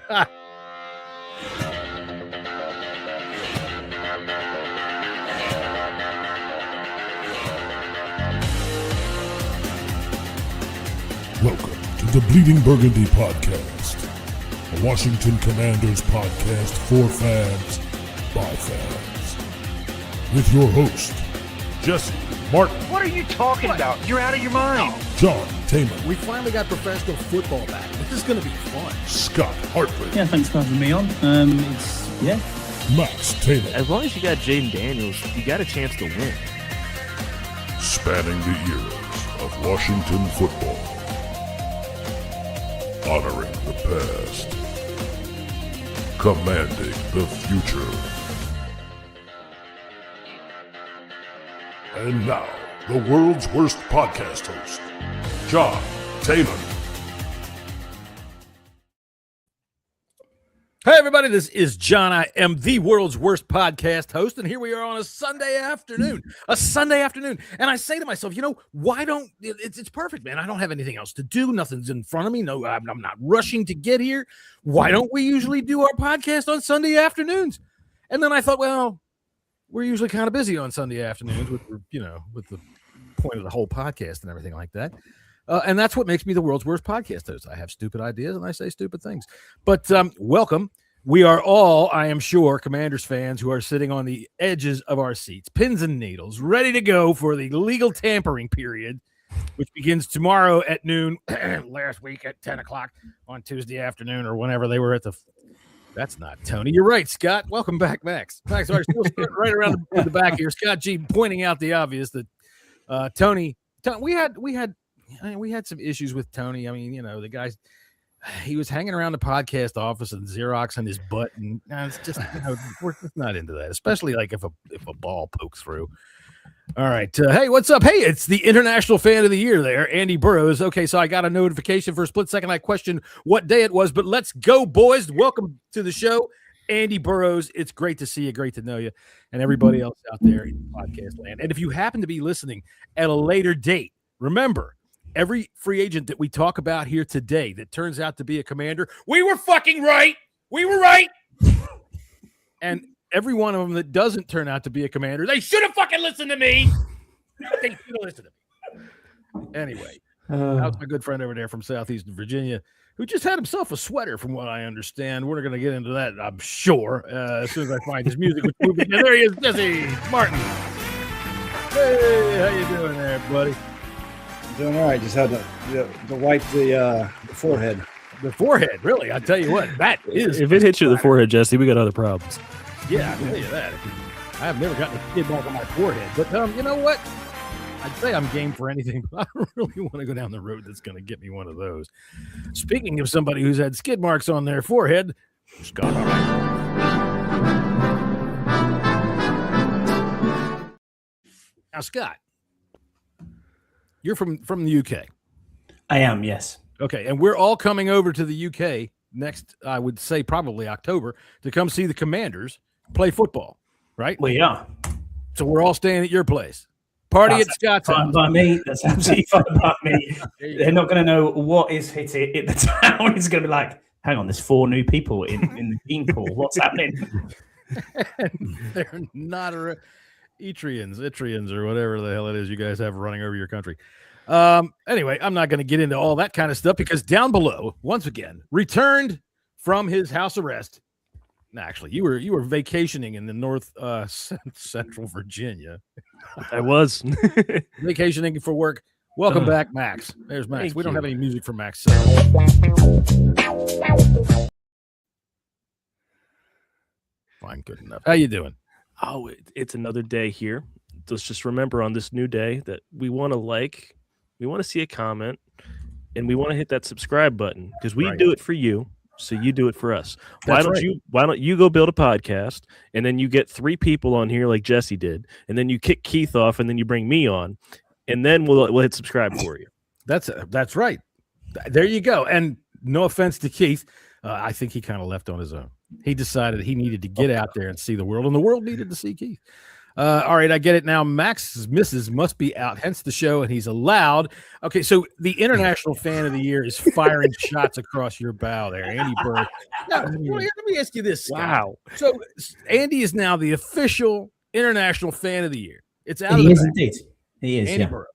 Welcome to the Bleeding Burgundy podcast, a Washington Commanders podcast for fans, by fans. With your host, Jesse Martin. What are you talking about? You're out of your mind. John Taylor. We finally got professional football back. This is going to be fun. Scott Hartley. Yeah, thanks for having me on. Max Taylor. As long as you got Jaden Daniels, you got a chance to win. Spanning the eras of Washington football. Honoring the past. Commanding the future. And now, the world's worst podcast host, John Taylor. Hey, everybody, this is John. I am the world's worst podcast host, and here we are on a Sunday afternoon. And I say to myself, why don't it's perfect, man. I don't have anything else to do. Nothing's in front of me. No, I'm not rushing to get here. Why don't we usually do our podcast on Sunday afternoons? And then I thought, well, we're usually kind of busy on Sunday afternoons with the point of the whole podcast and everything like that. And that's what makes me the world's worst podcast host. I have stupid ideas and I say stupid things. But welcome. We are all, I am sure, Commanders fans who are sitting on the edges of our seats, pins and needles, ready to go for the legal tampering period, which begins tomorrow at noon, last week at 10 o'clock on Tuesday afternoon or whenever they were at the – that's not Tony. You're right, Scott. Welcome back, Max. Max, we'll start right around the back here. Scott G pointing out the obvious that Tony, we had some issues with Tony. I mean, the guy's he was hanging around the podcast office and Xeroxing his butt, and it's just we're just not into that, especially like if a ball pokes through. All right, hey, what's up? Hey, it's the International Fan of the Year there, Andy Burrows. Okay, so I got a notification for a split second. I questioned what day it was, but let's go, boys. Welcome to the show, Andy Burrows. It's great to see you, great to know you, and everybody else out there in podcast land. And if you happen to be listening at a later date, remember, every free agent that we talk about here today that turns out to be a Commander, we were fucking right. We were right. And every one of them that doesn't turn out to be a Commander, they should have fucking listened to me. They should have listened to me. Anyway, how's my good friend over there from Southeastern Virginia, who just had himself a sweater, from what I understand. We're going to get into that, I'm sure, as soon as I find his music. And there he is, Jesse Martin. Hey, how you doing there, buddy? Doing all right. Just had to wipe the forehead. The forehead, really? I tell you what, that is. If it hits you in the forehead, Jesse, we got other problems. Yeah, I can tell you that. I have never gotten a skid mark on my forehead, but you know what? I'd say I'm game for anything, but I don't really want to go down the road that's going to get me one of those. Speaking of somebody who's had skid marks on their forehead, Scott. All right. Now, Scott. You're from the UK. I am, yes. Okay, and we're all coming over to the UK next, I would say probably October, to come see the Commanders play football, right? We are. So we're all staying at your place. Party at Scott's house. By me. That's absolutely fine by me. They're not going to know what is hitting in the town. It's going to be like, hang on, there's 4 new people in the gene pool. What's happening? They're not Etrians, or whatever the hell it is you guys have running over your country. Anyway, I'm not going to get into all that kind of stuff because down below, once again, returned from his house arrest. Actually, you were vacationing in the North Central Virginia. I was vacationing for work. Welcome back, Max. There's Max. Thank we don't you. have any music for Max. Fine, good enough. How you doing? Oh, it's another day here. Let's just remember on this new day that we want to see a comment, and we want to hit that subscribe button because we do it for you, so you do it for us. Why don't you go build a podcast, and then you get 3 people on here like Jesse did, and then you kick Keith off, and then you bring me on, and then we'll hit subscribe for you. That's right. There you go. And no offense to Keith, I think he kind of left on his own. He decided he needed to get out there and see the world, and the world needed to see Keith. All right, I get it now. Max's missus must be out, hence the show, and he's allowed. Okay, so the International Fan of the Year is firing shots across your bow there, Andy Burr. Now, let me ask you this, Scott. Wow. So Andy is now the official International Fan of the Year. It's out of He the is bag. indeed. He is, Andy yeah. Burrow.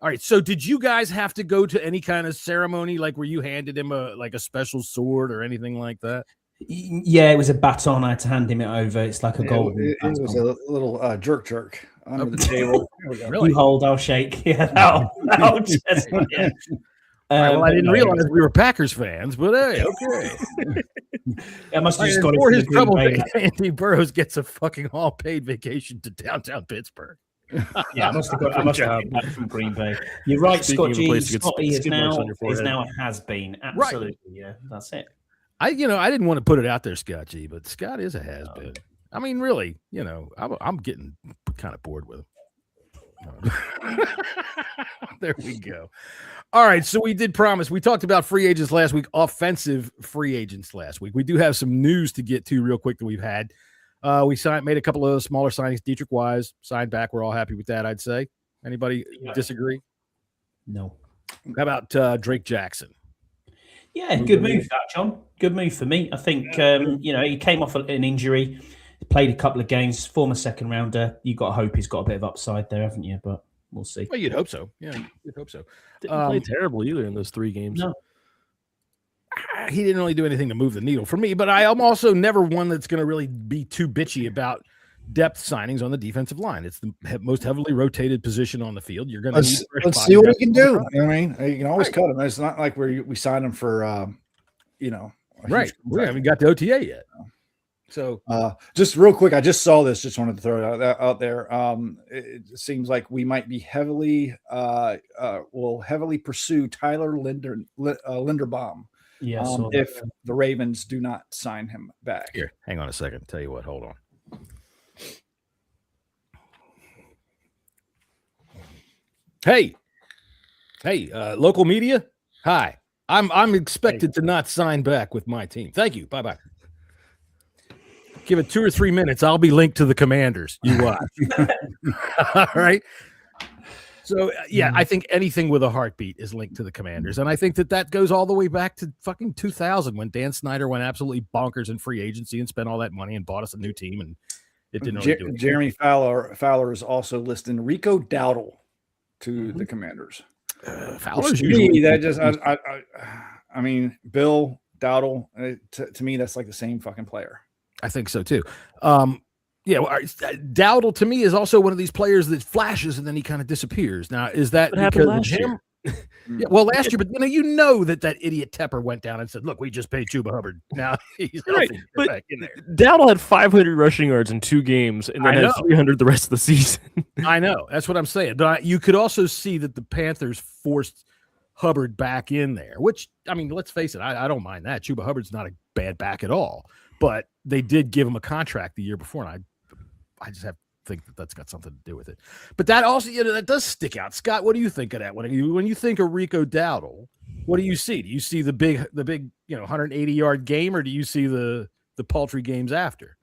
All right, so did you guys have to go to any kind of ceremony, like where you handed him a special sword or anything like that? Yeah, it was a baton. I had to hand him it over. It's like a golden. It was a little jerk under the table. Really? You hold, I'll shake. Yeah, that'll just, yeah. Well, I didn't realize we were Packers fans, but hey, okay. I must have just got it for from his the Green trouble. Bay. Andy Burrows gets a fucking all-paid vacation to downtown Pittsburgh. Yeah, I must have got it back from Green Bay. You're right, Speaking of a Scott G. place to get Scotty is skid marks on your forehead. now a has-been. Absolutely, yeah, that's it. I didn't want to put it out there, Scott G, but Scott is a has-been. I mean, really, I'm getting kind of bored with him. There we go. All right, so we did promise. We talked about free agents last week, offensive free agents last week. We do have some news to get to real quick that we've had. We made a couple of smaller signings. Dietrich Wise signed back. We're all happy with that, I'd say. Anybody disagree? No. How about Drake Jackson? Yeah, good move, that, John. Good move for me. I think, he came off an injury, played a couple of games, former second rounder. You got to hope he's got a bit of upside there, haven't you? But we'll see. Well, you'd hope so. Yeah, you'd hope so. Didn't play terrible either in those 3 games. No. He didn't really do anything to move the needle for me, but I am also never one that's going to really be too bitchy about depth signings on the defensive line. It's the most heavily rotated position on the field. You're going to let's see what he can do. I mean, you can always cut him. It's not like we signed him for, right. We haven't got the OTA yet. So just real quick, I just saw this. Just wanted to throw it out there. It seems like we might be will heavily pursue Tyler Linderbaum. Yeah. If the Ravens do not sign him back. Here, hang on a second. Tell you what, hold on. Hey, local media. Hi, I'm expected to not sign back with my team. Thank you. Bye. Give it 2 or 3 minutes. I'll be linked to the Commanders. You watch. All right. So, I think anything with a heartbeat is linked to the Commanders. And I think that goes all the way back to fucking 2000 when Dan Snyder went absolutely bonkers in free agency and spent all that money and bought us a new team. And it didn't really do it. Jeremy Fowler is also listing Rico Dowdle to the Commanders. Fowler's usually that just, I mean, Bill Dowdle, to me, that's like the same fucking player. I think so too. Dowdle to me is also one of these players that flashes and then he kind of disappears. Now, is that because of him? Yeah, well, last year, but that idiot Tepper went down and said, "Look, we just paid Chuba Hubbard. Now he's right." But back in there. Dowdle had 500 rushing yards in 2 games, and then had 300 the rest of the season. I know, that's what I'm saying. But you could also see that the Panthers forced Hubbard back in there, which, I mean, let's face it, I don't mind that. Chuba Hubbard's not a bad back at all, but they did give him a contract the year before, and I just think that's got something to do with it. But that also, that does stick out. Scott, what do you think of that? When you think of Rico Dowdle, what do you see? Do you see the big 180-yard game, or do you see the paltry games after?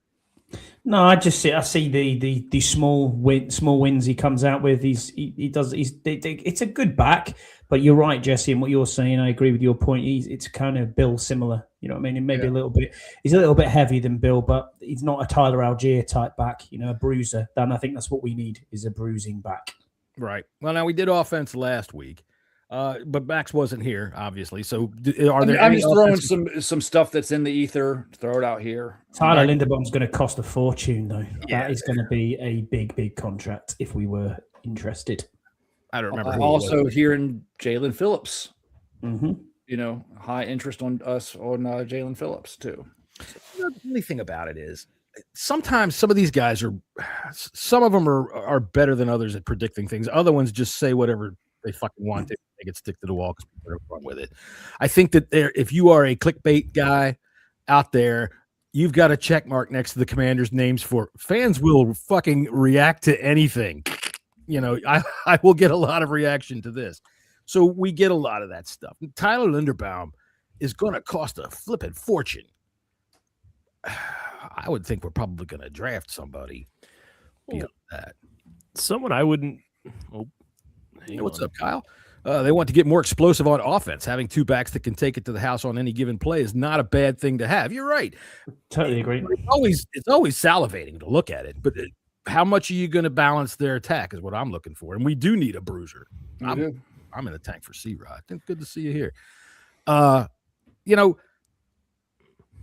No, I see the small wins he comes out with. It's a good back, but you're right, Jesse, and what you're saying, I agree with your point. It's kind of Bill similar, you know what I mean? Maybe a little bit. He's a little bit heavier than Bill, but he's not a Tyler Algier type back, a bruiser. And I think that's what we need, is a bruising back. Right. Well, now we did offense last week. But Max wasn't here, obviously. So I'm just throwing some stuff that's in the ether. Throw it out here. Tyler Linderbaum's going to cost a fortune, though. Yeah. That is going to be a big contract if we were interested. I don't remember. Also hearing Jalen Phillips. Mm-hmm. High interest on Jalen Phillips too. The only thing about it is sometimes some of these guys some of them are better than others at predicting things. Other ones just say whatever they fucking want to make it stick to the wall because people are fun with it. I think that if you are a clickbait guy out there, you've got a check mark next to the Commanders' names for fans will fucking react to anything. I will get a lot of reaction to this. So we get a lot of that stuff. Tyler Linderbaum is going to cost a flipping fortune. I would think we're probably going to draft somebody. beyond that. Someone I wouldn't. Oh, What's up, Kyle? They want to get more explosive on offense. Having two backs that can take it to the house on any given play is not a bad thing to have. You're right. Totally agree. It's always salivating to look at it, but how much are you going to balance their attack is what I'm looking for. And we do need a bruiser. I'm in the tank for C-Rod. Good to see you here.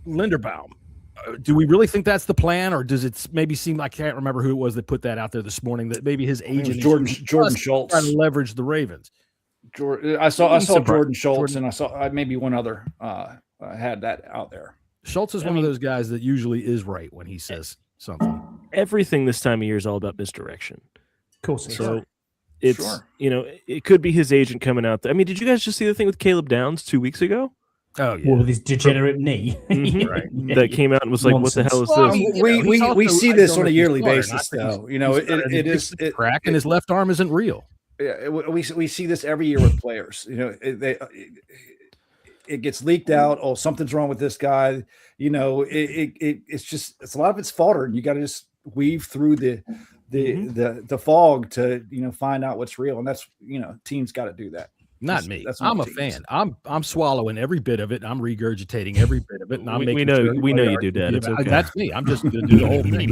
Linderbaum. Do we really think that's the plan, or does it maybe seem like I can't remember who it was that put that out there this morning, that maybe his agent Jordan Schultz trying to leverage the Ravens? I saw Jordan Schultz, and I saw maybe one other had that out there. Schultz is one of those guys that usually is right when he says something. Everything this time of year is all about misdirection. Of course. So it's it could be his agent coming out there. I mean, did you guys just see the thing with Caleb Downs 2 weeks ago? Oh yeah, well, with his degenerate knee, right? That came out and was like, Nonsense. "What the hell is this?" We see this on a yearly basis, though. It is crack, and his left arm isn't real. Yeah, we see this every year with players. It gets leaked out. Oh, something's wrong with this guy. It's a lot of it's fodder, and you got to just weave through the fog to find out what's real, and that's teams got to do that. Not me. I'm a fan. I'm swallowing every bit of it. I'm regurgitating every bit of it, and I'm we know you do, Dad. It's okay. That's me. I'm just going to do the whole thing.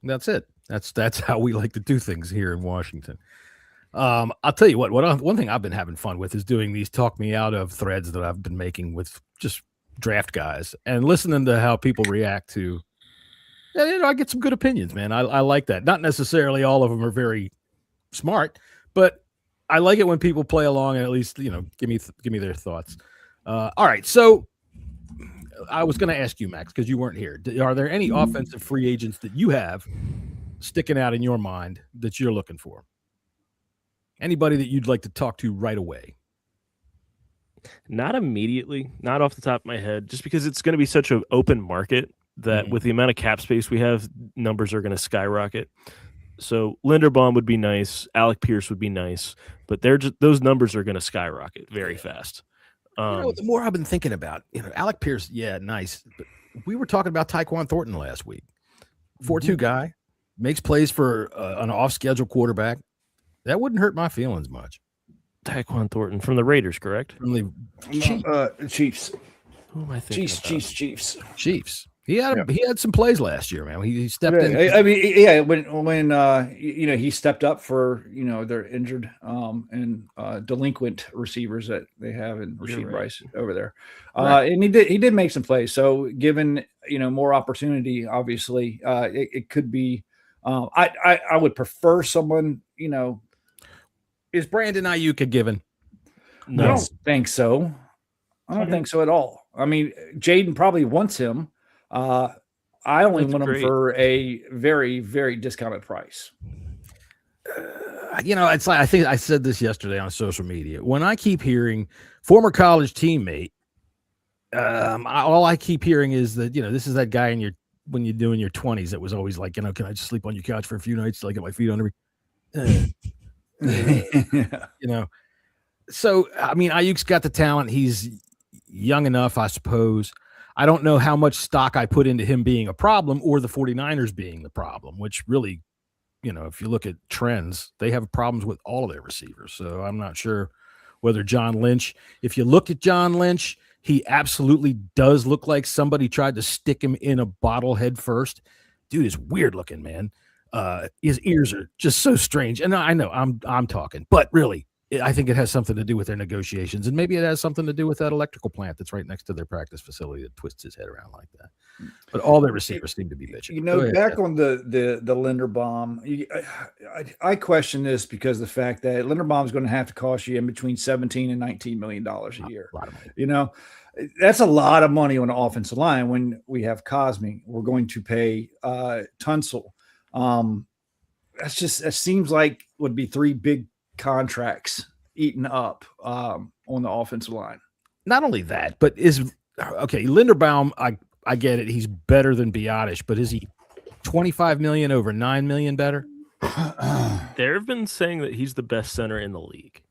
That's it. That's how we like to do things here in Washington. I'll tell you what. One thing I've been having fun with is doing these talk me out of threads that I've been making with just draft guys and listening to how people react to. I get some good opinions, man. I like that. Not necessarily all of them are very smart, but I like it when people play along and at least give me their thoughts. All right, so I was going to ask you, Max, because you weren't here. Are there any offensive free agents that you have sticking out in your mind that you're looking for? Anybody that you'd like to talk to right away? Not immediately, not off the top of my head, just because it's going to be such an open market that with the amount of cap space we have, numbers are going to skyrocket. So Linderbaum would be nice. Alec Pierce would be nice, but those numbers are going to skyrocket very fast. The more I've been thinking about, Alec Pierce, nice. But we were talking about Tyquan Thornton last week. 4.2 guy, makes plays for an off-schedule quarterback. That wouldn't hurt my feelings much. Tyquan Thornton from the Raiders, correct? From the Chiefs. Who am I thinking about? Chiefs. He had some plays last year, man. He stepped in. I mean, when he stepped up for their injured and delinquent receivers that they have in Rasheed Rice over there, and he did make some plays. So given more opportunity, obviously, it could be. I would prefer someone. Is Brandon Ayuk a given? No. I don't think so. I don't think so at all. I mean, Jaden probably wants him. I only want him for a very, very discounted price. It's like I think I said this yesterday on social media. When I keep hearing former college teammate, all I keep hearing is that this is that guy when you're doing your 20s that was always like, can I just sleep on your couch for a few nights till I get my feet under me? So I mean, Ayuk's got the talent. He's young enough, I suppose. I don't know how much stock I put into him being a problem or the 49ers being the problem, which really, if you look at trends, they have problems with all of their receivers. So I'm not sure whether John Lynch, if you look at John Lynch, he absolutely does look like somebody tried to stick him in a bottle head first. Dude is weird looking, man. His ears are just so strange. And I know I'm talking, but really, I think it has something to do with their negotiations, and maybe it has something to do with that electrical plant that's right next to their practice facility that twists his head around like that. But all their receivers seem to be bitching. Back on the Linderbaum, I question this because the fact that Linderbaum is going to have to cost you in between $17 and $19 million a year. A lot of money. That's a lot of money on the offensive line. When we have Cosme, we're going to pay Tunsil. That seems like would be three big contracts eaten up on the offensive line. Not only that, but Linderbaum, I get it. He's better than Biotish, but is he 25 million over 9 million better? There have been saying that he's the best center in the league.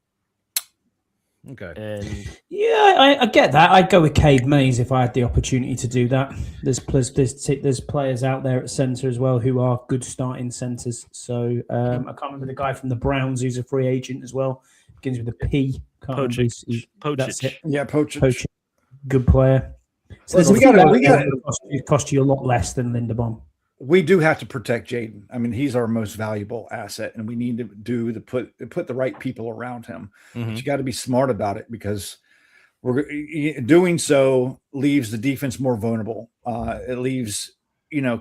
Okay. And yeah, I get that. I'd go with Cade Mays if I had the opportunity to do that. There's players out there at centre as well who are good starting centres. So I can't remember the guy from the Browns who's a free agent as well. Begins with a P. Can't remember. That's it. Yeah, Poachich. Good player. So Listen, it cost you a lot less than Linderbaum. We do have to protect Jaden. I mean, he's our most valuable asset, and we need to put the right people around him. But you got to be smart about it because we're doing so leaves the defense more vulnerable. It leaves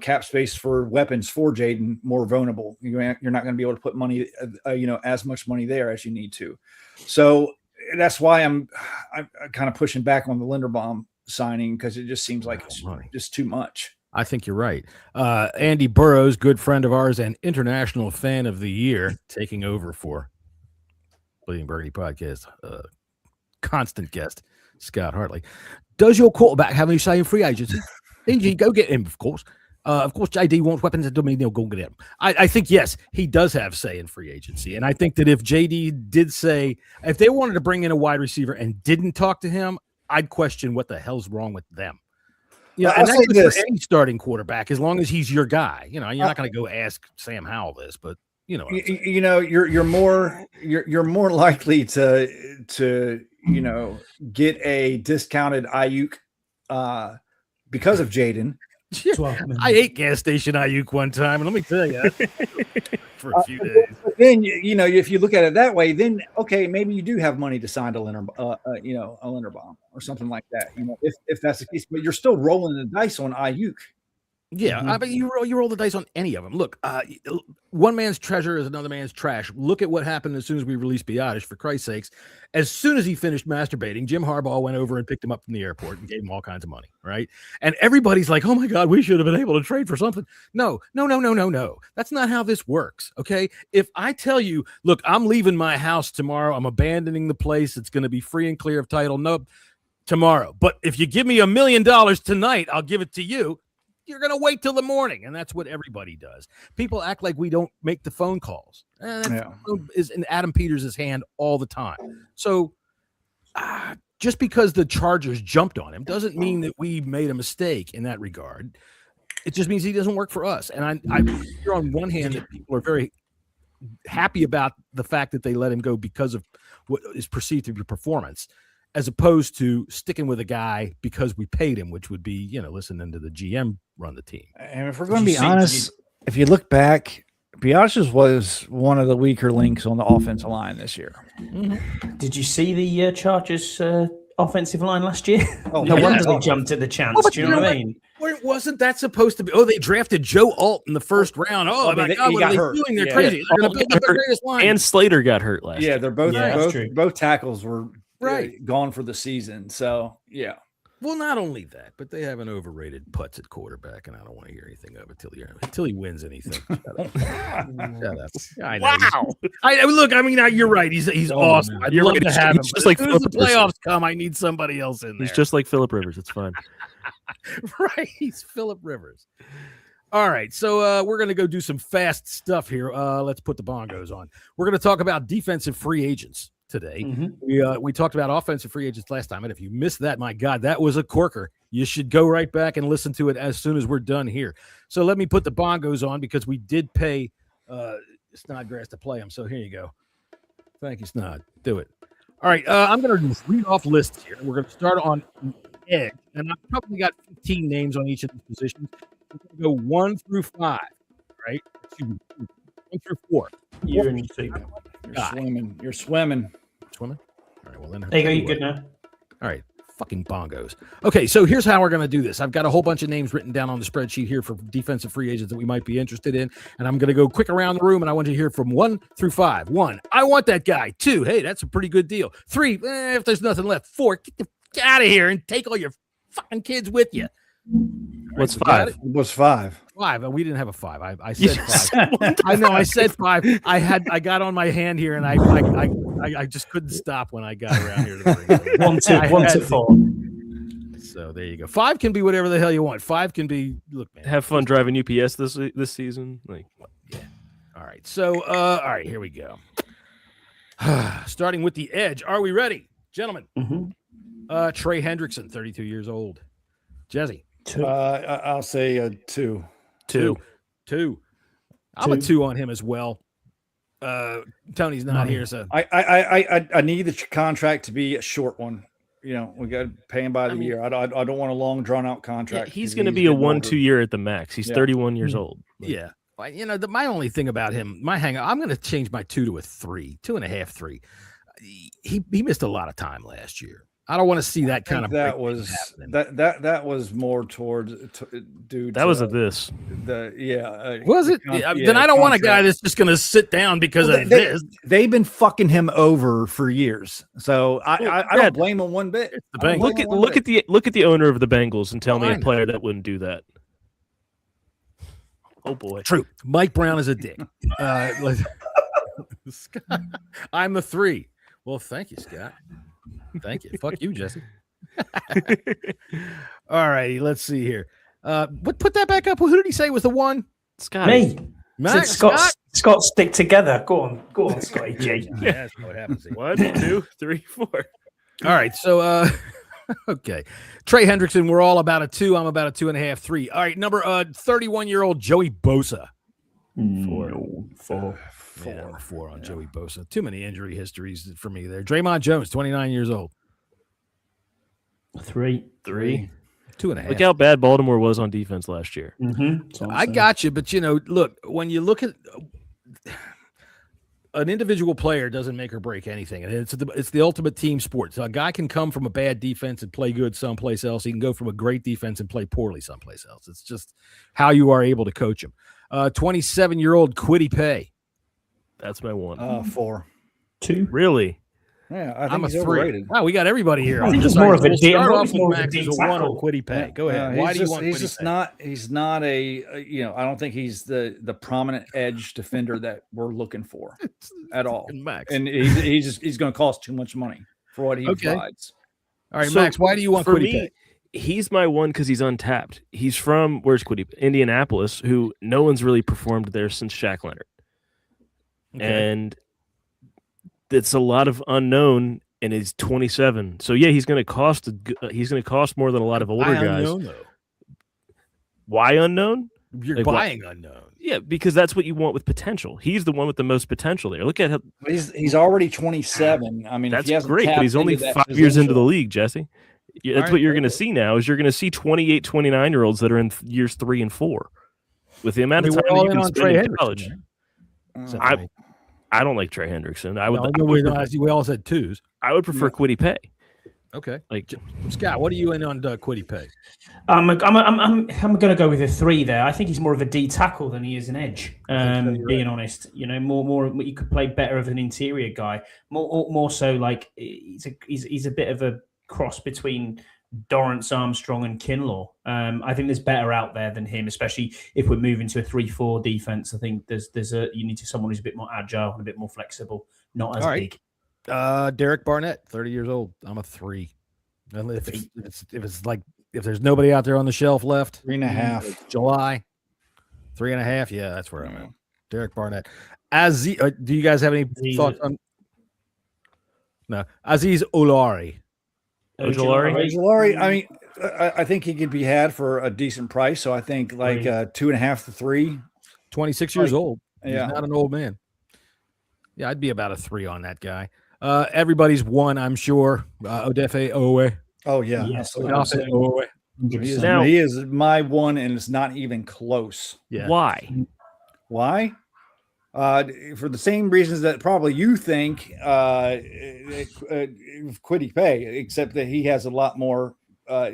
cap space for weapons for Jaden more vulnerable. You're not going to be able to put money, as much money there as you need to. So that's why I'm kind of pushing back on the Linderbaum signing because it just seems like it's just too much. I think you're right. Andy Burrows, good friend of ours and international fan of the year, taking over for Bleeding Burgundy podcast, constant guest, Scott Hartley. Does your quarterback have any say in free agency? DG, go get him, of course. Of course, JD wants weapons that don't mean they'll go get him. I think, yes, he does have say in free agency. And I think that if JD did say, if they wanted to bring in a wide receiver and didn't talk to him, I'd question what the hell's wrong with them. Yeah, and that's for any starting quarterback, as long as he's your guy. You're not going to go ask Sam Howell this, but you're more likely to get a discounted Ayuk because of Jaden. I ate gas station Ayuk one time, and let me tell you, for a few days. But then if you look at it that way, then okay, maybe you do have money to sign a Linderbaum or something like that. If that's the case, but you're still rolling the dice on Ayuk. Yeah, I mean, you roll the dice on any of them. Look, one man's treasure is another man's trash. Look at what happened as soon as we released Biotish, for Christ's sakes. As soon as he finished masturbating, Jim Harbaugh went over and picked him up from the airport and gave him all kinds of money, right? And everybody's like, oh, my God, we should have been able to trade for something. No. That's not how this works, okay? If I tell you, look, I'm leaving my house tomorrow. I'm abandoning the place. It's going to be free and clear of title. No, tomorrow. But if you give me $1 million tonight, I'll give it to you. You're going to wait till the morning, and that's what everybody does. People act like we don't make the phone calls. That phone is in Adam Peters' hand all the time. So just because the Chargers jumped on him doesn't mean that we made a mistake in that regard. It just means he doesn't work for us. And I hear on one hand that people are very happy about the fact that they let him go because of what is perceived to be performance, as opposed to sticking with a guy because we paid him, which would be, listening to the GM run the team. And if we're going to be honest, if you look back, Biotish was one of the weaker links on the offensive line this year. Mm-hmm. Did you see the Chargers offensive line last year? No wonder they jumped at the chance. Do you know what I mean? Wasn't that supposed to be? Oh, they drafted Joe Alt in the first round. Oh, my God, what are they doing? They're crazy. They're going to build up the greatest line. And Slater got hurt last year. Yeah, they're both tackles were gone for the season. So, yeah. Well, not only that, but they have an overrated putz at quarterback, and I don't want to hear anything of it until he wins anything. Shut up. Shut up. I know. Wow. Look, I mean, you're right. He's awesome. I'd love to have him. Just like as soon as the playoffs come, I need somebody else in there. He's just like Phillip Rivers. It's fine. Right. He's Phillip Rivers. All right, so we're going to go do some fast stuff here. Let's put the bongos on. We're going to talk about defensive free agents today. Mm-hmm. We talked about offensive free agents last time, and if you missed that, my God, that was a corker. You should go right back and listen to it as soon as we're done here. So let me put the bongos on because we did pay Snodgrass to play them. So here you go. Thank you, Snod. Do it. All right, I'm going to read off lists here. We're going to start on edge, and I've probably got 15 names on each of these positions. We're going to go 1 through 5, right? 1 through 4. You're swimming. You're swimming. Swimming? All right, well then. There you go. You good now? All right. Fucking bongos. Okay, so here's how we're going to do this. I've got a whole bunch of names written down on the spreadsheet here for defensive free agents that we might be interested in, and I'm going to go quick around the room, and I want you to hear from 1 through 5. 1, I want that guy. 2, hey, that's a pretty good deal. 3, if there's nothing left. 4, get out of here and take all your fucking kids with you. What's 5? What's 5? 5. We didn't have a 5. I said 5. I know. I said 5. I got on my hand here, and I just couldn't stop when I got around here to the ring. 1 to 4. So there you go. 5 can be whatever the hell you want. 5 can be. Look, man. Have fun driving UPS this season. Yeah. All right. So all right. Here we go. Starting with the edge. Are we ready? Gentlemen, Mm-hmm. Trey Hendrickson, 32 years old. Jesse. I'll say 2. 2. I'm a 2 on him as well. Tony's not here, so I need the contract to be a short one. We got to pay him by the year. I don't want a long drawn out contract. Yeah, he's going to be a 1-2 year at the max. He's 31 years old. Yeah. My only thing about him, I'm going to change my 2 to a 3, 2.5, 3. He missed a lot of time last year. I don't want to see that kind of. That was more towards dude. That was this. Was it? Then I don't want a guy that's just going to sit down because of this. They've been fucking him over for years, so I don't blame him one bit. Look at the owner of the Bengals and tell me a player that wouldn't do that. Oh boy, true. Mike Brown is a dick. I'm a 3. Well, thank you, Scott. Thank you. Fuck you, Jesse. All righty, let's see here. Put that back up. Who did he say was the 1? Scott. Me. Scott, stick together. Go on, Scotty G. That's what happens. 1, 2, 3, 4. All right, so okay. Trey Hendrickson, we're all about a 2. I'm about a 2.5, 3. All right, number 31-year-old Joey Bosa. 4. 4 on Joey Bosa. Too many injury histories for me there. Draymond Jones, 29 years old. 3. 2.5. Look how bad Baltimore was on defense last year. Mm-hmm. I got you, but look, when you look at an individual player, doesn't make or break anything, and it's the ultimate team sport. So a guy can come from a bad defense and play good someplace else. He can go from a great defense and play poorly someplace else. It's just how you are able to coach him. 27-year-old Kwity Paye. That's my 1. 4. 2. Really? Yeah, I think I'm a he's 3. overrated. Wow, we got everybody here. I think he's more of a D. Start off with Max as a 1 on Kwity Paye. Go ahead. Why do you want Kwity Paye? He's not a I don't think he's the prominent edge defender that we're looking for at all. Max. And he's going to cost too much money for what he provides. All right, so Max, why do you want Kwity Paye? He's my 1 because he's untapped. He's from where's Kwity? Indianapolis, who no one's really performed there since Shaq Leonard. Okay. And it's a lot of unknown, and he's 27. So yeah, he's going to cost more than a lot of older guys. Unknown, though? Why unknown? You're buying unknown. Yeah, because that's what you want with potential. He's the one with the most potential there. Look at how he's already 27. I mean, that's great, but he's only 5 years into the league, Jesse. Yeah, that's what you're going to see now. Is you're going to see 28, 29-year-olds that are in years 3 and 4 with the amount of time that you can spend in college. I don't like Trey Hendrickson. We all said 2s. I would prefer Kwity Paye. Okay, Scott, what are you in on Kwity Paye? I'm going to go with a 3 there. I think he's more of a D tackle than he is an edge. Being honest, more you could play better of an interior guy. More so like he's a bit of a cross between Dorrance Armstrong and Kinlaw. I think there's better out there than him, especially if we're moving to a 3-4 defense. I think you need someone who's a bit more agile and a bit more flexible, not as big. Derek Barnett, 30 years old. I'm a 3. If there's nobody out there on the shelf left, 3.5. July, 3.5. Yeah, that's where I'm at. Derek Barnett. Do you guys have any thoughts on? No, Aziz Ojulari. Ojulari. I mean, I think he could be had for a decent price. So I think 2.5 to 3. 26 years old. Yeah, he's not an old man. Yeah, I'd be about a 3 on that guy. Everybody's 1, I'm sure. Odefe Owe. Oh yeah, yes. Owe. He is my 1, and it's not even close. Yeah. Why? For the same reasons that probably you think Kwity Paye, except that he has a lot more.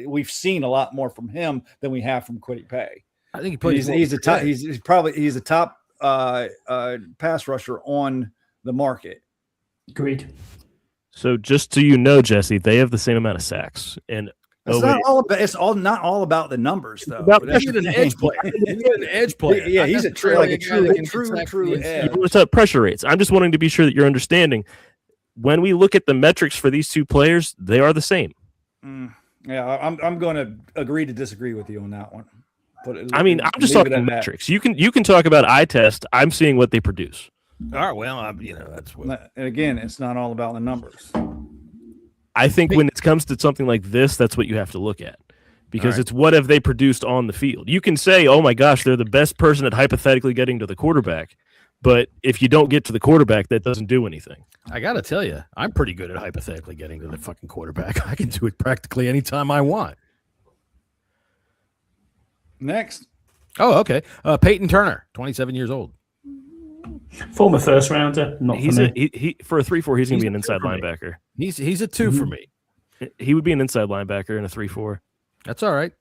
We've seen a lot more from him than we have from Kwity Paye. I think he plays. He's a top. He's a top pass rusher on the market. Agreed. So just so you know, Jesse, they have the same amount of sacks, and it's not all about the numbers, though. He's an edge player. He's an edge player. Yeah, he's a true edge. What's up? Pressure rates. I'm just wanting to be sure that you're understanding. When we look at the metrics for these 2 players, they are the same. Yeah, I'm going to agree to disagree with you on that one. I'm just talking metrics. You can talk about eye test. I'm seeing what they produce. All right. Well, that's what. And again, it's not all about the numbers. I think when it comes to something like this, that's what you have to look at. Because it's what have they produced on the field. You can say, oh, my gosh, they're the best person at hypothetically getting to the quarterback. But if you don't get to the quarterback, that doesn't do anything. I got to tell you, I'm pretty good at hypothetically getting to the fucking quarterback. I can do it practically anytime I want. Next. Oh, okay. Peyton Turner, 27 years old. Former first rounder. Not He's for me. he for a 3-4, he's going to be an inside linebacker. He's a 2 for me. He would be an inside linebacker in a 3-4. That's all right.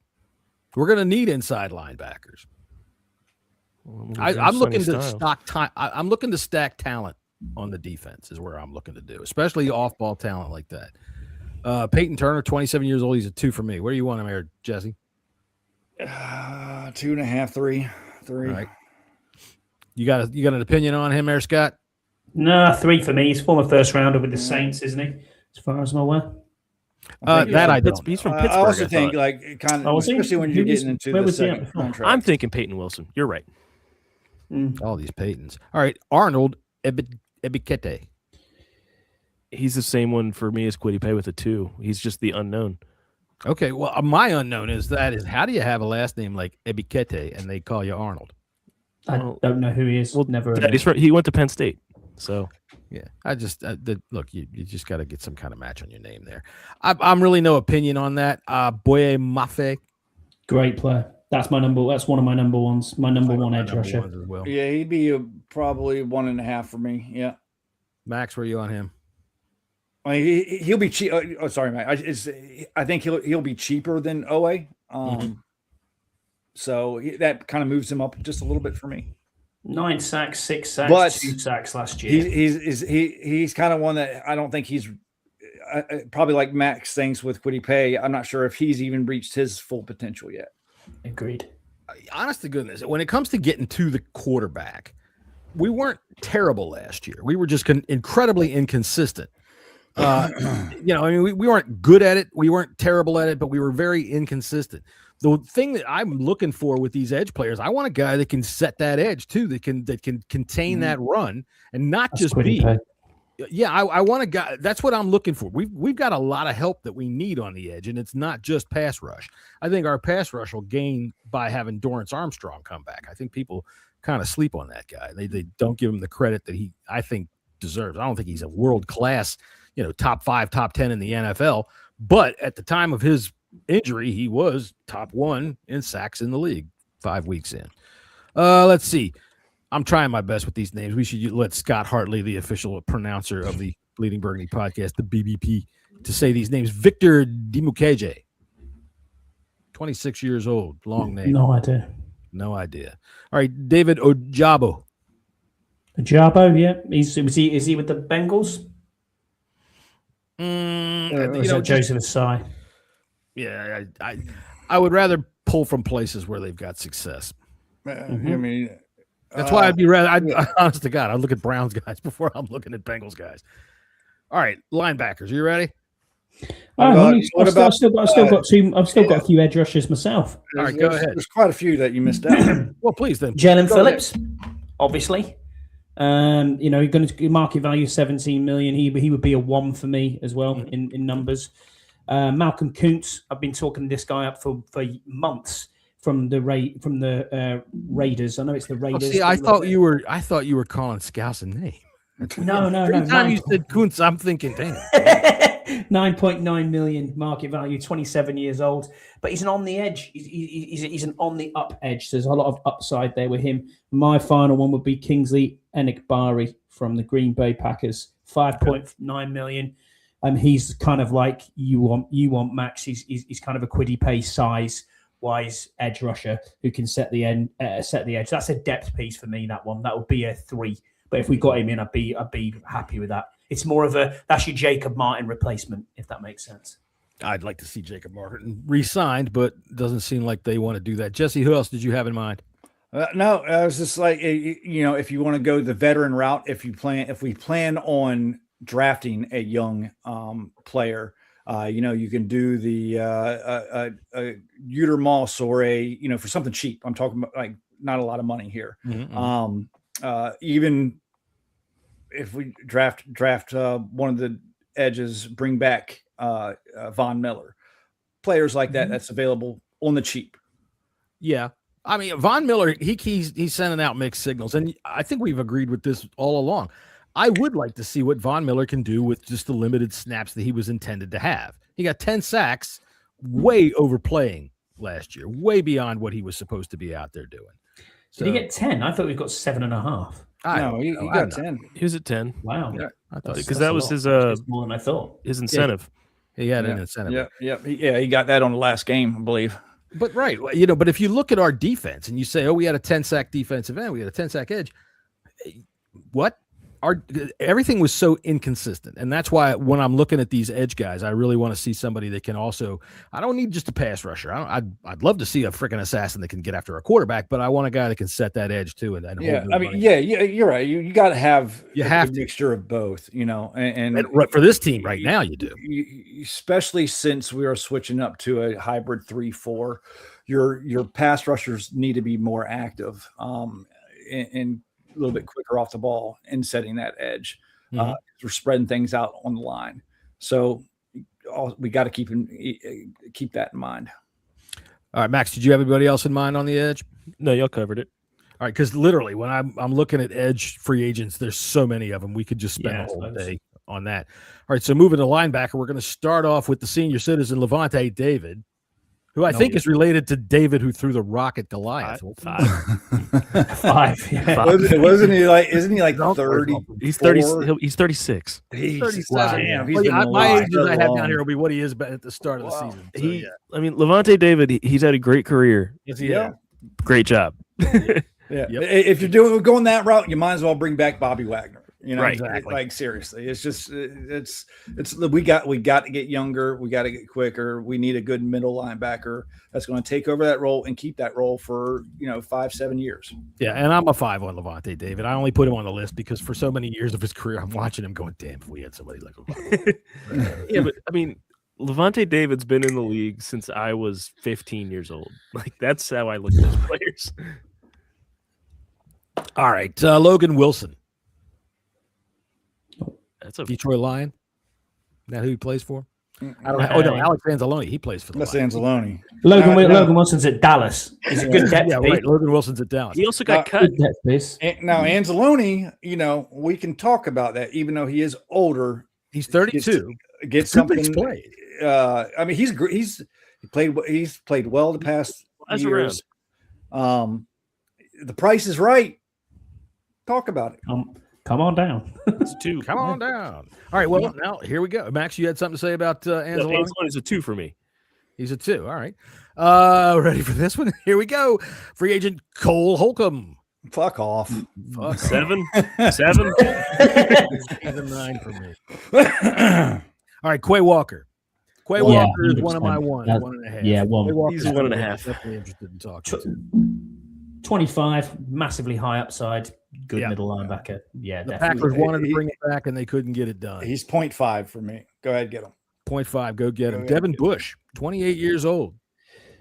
We're going to need inside linebackers. I'm looking to stock time. I'm looking to stack talent on the defense is where I'm looking to do, especially off-ball talent like that. Peyton Turner, 27 years old. He's a 2 for me. Where do you want him here, Jesse? 2.5, 3. All right. You got an opinion on him there, Scott? No, 3 for me. He's former first rounder with the Saints, isn't he? As far as I'm aware. I don't. He's from Pittsburgh. I also think, especially when you're getting into the second contract. I'm thinking Peyton Wilson. You're right. All these Peytons. All right, Arnold Ebikete. He's the same one for me as Kwity Paye with a 2. He's just the unknown. Okay, well, my unknown is how do you have a last name like Ebikete and they call you Arnold? I don't know who he is. Well, never. He went to Penn State, so yeah. I just look. You just got to get some kind of match on your name there. I'm really no opinion on that. Boye Mafe, great player. That's my number. That's one of my number ones. My number one edge rusher. Well. Yeah, he'd be probably 1.5 for me. Yeah. Max, where are you on him? I mean, he'll be cheap. Oh, sorry, Max. I think he'll be cheaper than Owe. So that kind of moves him up just a little bit for me. 9 sacks, 6 sacks, 2 sacks last year. He's kind of one that I don't think he's probably like Max thinks with Kwity Paye. I'm not sure if he's even reached his full potential yet. Agreed. Honest to goodness, when it comes to getting to the quarterback, we weren't terrible last year. We were just incredibly inconsistent. We weren't good at it. We weren't terrible at it, but we were very inconsistent. The thing that I'm looking for with these edge players, I want a guy that can set that edge too, that can contain that run and not just be. Yeah, I want a guy. That's what I'm looking for. We've got a lot of help that we need on the edge, and it's not just pass rush. I think our pass rush will gain by having Dorrance Armstrong come back. I think people kind of sleep on that guy. They don't give him the credit that I think deserves. I don't think he's a world class, top 5, top 10 in the NFL. But at the time of his injury, he was top 1 in sacks in the league 5 weeks in. Let's see. I'm trying my best with these names. We should let Scott Hartley, the official pronouncer of the Bleeding Burgundy podcast, the BBP, to say these names. Victor Dimukeje, 26 years old, long name. No idea. All right, David Ojabo. Ojabo, yeah. Is he with the Bengals? Joseph Asai? Yeah, I would rather pull from places where they've got success. I mean, that's why I'd be rather. Honest to God, I'd look at Browns guys before I'm looking at Bengals guys. All right, linebackers, are you ready? I've still got a few edge rushers myself. All right, go ahead. There's quite a few that you missed out. Well, please then. Jalen Phillips, obviously. You're going to market value 17 million. He would be a 1 for me as well in numbers. Malcolm Kuntz, I've been talking this guy up for months from the Raiders. I know it's the Raiders. I thought you were calling Scouse a name. No. Every time you said Kuntz, I'm thinking, damn. 9.9 million market value, 27 years old, but he's an on the edge. He's an on the up edge. So there's a lot of upside there with him. My final one would be Kingsley Enikbari from the Green Bay Packers, 5.9 million. He's kind of like you want Max. He's kind of a Kwity Paye size wise edge rusher who can set the edge. That's a depth piece for me. That would be a 3. But if we got him in, I'd be happy with that. It's more of that's your Jacob Martin replacement, if that makes sense. I'd like to see Jacob Martin re-signed, but it doesn't seem like they want to do that. Jesse, who else did you have in mind? No, I was just like, if you want to go the veteran route, if we plan on drafting a young player, you can do the Uter Moss or for something cheap. I'm talking about like not a lot of money here. Even if we draft one of the edges, bring back Von Miller. Players like that, that's available on the cheap. Yeah. I mean, Von Miller, he's sending out mixed signals, and I think we've agreed with this all along. I would like to see what Von Miller can do with just the limited snaps that he was intended to have. He got 10 sacks, way overplaying last year, way beyond what he was supposed to be out there doing. So, did he get 10? I thought we got 7.5. No, he got 10. He was at 10. Wow. Yeah. I thought because that was his more than I thought. His incentive. He had an incentive. He got that on the last game, I believe. But right, but if you look at our defense and you say, oh, we had a 10-sack defensive end, we had a 10-sack edge. What? Everything was so inconsistent. And that's why when I'm looking at these edge guys, I really want to see somebody that can also, I don't need just a pass rusher. I'd love to see a freaking assassin that can get after a quarterback, but I want a guy that can set that edge too. And you're right. You got to have a mixture of both, and for this team right now, you do. Especially since we are switching up to a hybrid 3-4, your pass rushers need to be more active. And a little bit quicker off the ball and setting that edge. We're spreading things out on the line. So we got to keep that in mind. All right, Max, did you have anybody else in mind on the edge? No, y'all covered it. All right, because literally when I'm looking at edge free agents, there's so many of them. We could just spend a whole day on that. All right, so moving to linebacker, we're going to start off with the senior citizen, Levante David, who I think is related to David who threw the rock at Goliath. Five. Yeah. Wasn't he like? Isn't he like 30? He's 30. He's 36. He's 37. Wow. Yeah. Well, my age that I have down here will be what he is at the start of the season. So, I mean, Levante David, he's had a great career. Yes, he has. Great job. Yeah. Yep. If you're going that route, you might as well bring back Bobby Wagner. Right, exactly. Like seriously, it's just we got to get younger. We got to get quicker. We need a good middle linebacker that's going to take over that role and keep that role for 5-7 years. Yeah, and I'm a 5 on Levante David. I only put him on the list because for so many years of his career, I'm watching him going, damn, if we had somebody like Levante. Yeah, but I mean, Levante David's been in the league since I was 15 years old. Like that's how I look at those players. All right, Logan Wilson. That's a Detroit Lion. Is that who he plays for? I don't know. Oh, no, Alex Anzalone. He plays for the Lions. Anzalone. Logan Wilson's at Dallas. He's a good depth piece. Right. Logan Wilson's at Dallas. He also got cut. Now, Anzalone, we can talk about that, even though he is older. He's 32. Get something played. I mean, he's played well the past years. The price is right. Talk about it. Come on down. It's 2. Come on down. All right. Well, now here we go. Max, you had something to say about Anzalone? Anzalone is a 2 for me. He's a 2. All right. Ready for this one? Here we go. Free agent Cole Holcomb. Fuck off. 7. 7. He's a 9 for me. All right. Quay Walker. Quay Walker is one of my 1.5. Yeah, he's 1.5. Definitely interested in talking to. 25, massively high upside, good middle linebacker. Yeah, the definitely. Packers wanted to bring it back and they couldn't get it done. He's 0.5 for me. Go ahead, get him. 0.5, go get him. Devin Bush, 28 years old.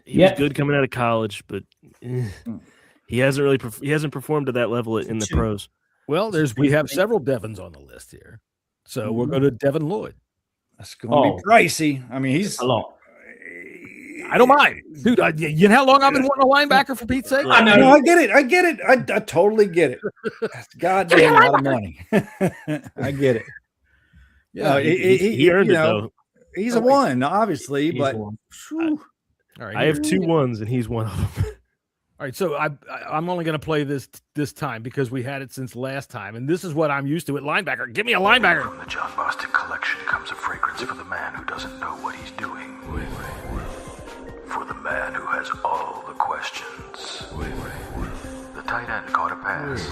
He was good coming out of college, but he hasn't performed to that level in the pros. Well, we have several Devins on the list here, so we'll go to Devin Lloyd. That's going to be pricey. I mean, he's a lot. I don't mind, dude. You know how long I've been wanting a linebacker for Pete's sake? I know. No, I get it. I totally get it. That's goddamn a lot of money. I get it. Yeah, he earned it though. He's a 1, obviously, but all right, I have 2 1s and he's one of them. All right, so I'm only going to play this time because we had it since last time, and this is what I'm used to at linebacker. Give me a linebacker. From the John Bostic collection comes a fragrance for the man who doesn't know what he's doing. For the man who has all the questions. The tight end caught a pass.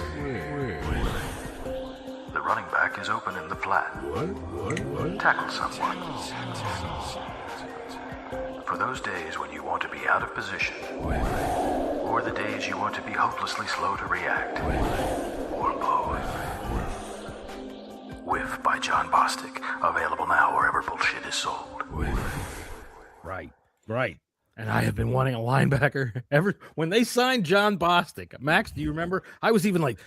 The running back is open in the flat. Tackle someone. For those days when you want to be out of position, or the days you want to be hopelessly slow to react, or both. Whiff by John Bostic, available now wherever bullshit is sold. Right. And I have been wanting a linebacker ever when they signed John Bostic. Max, do you remember? I was even like,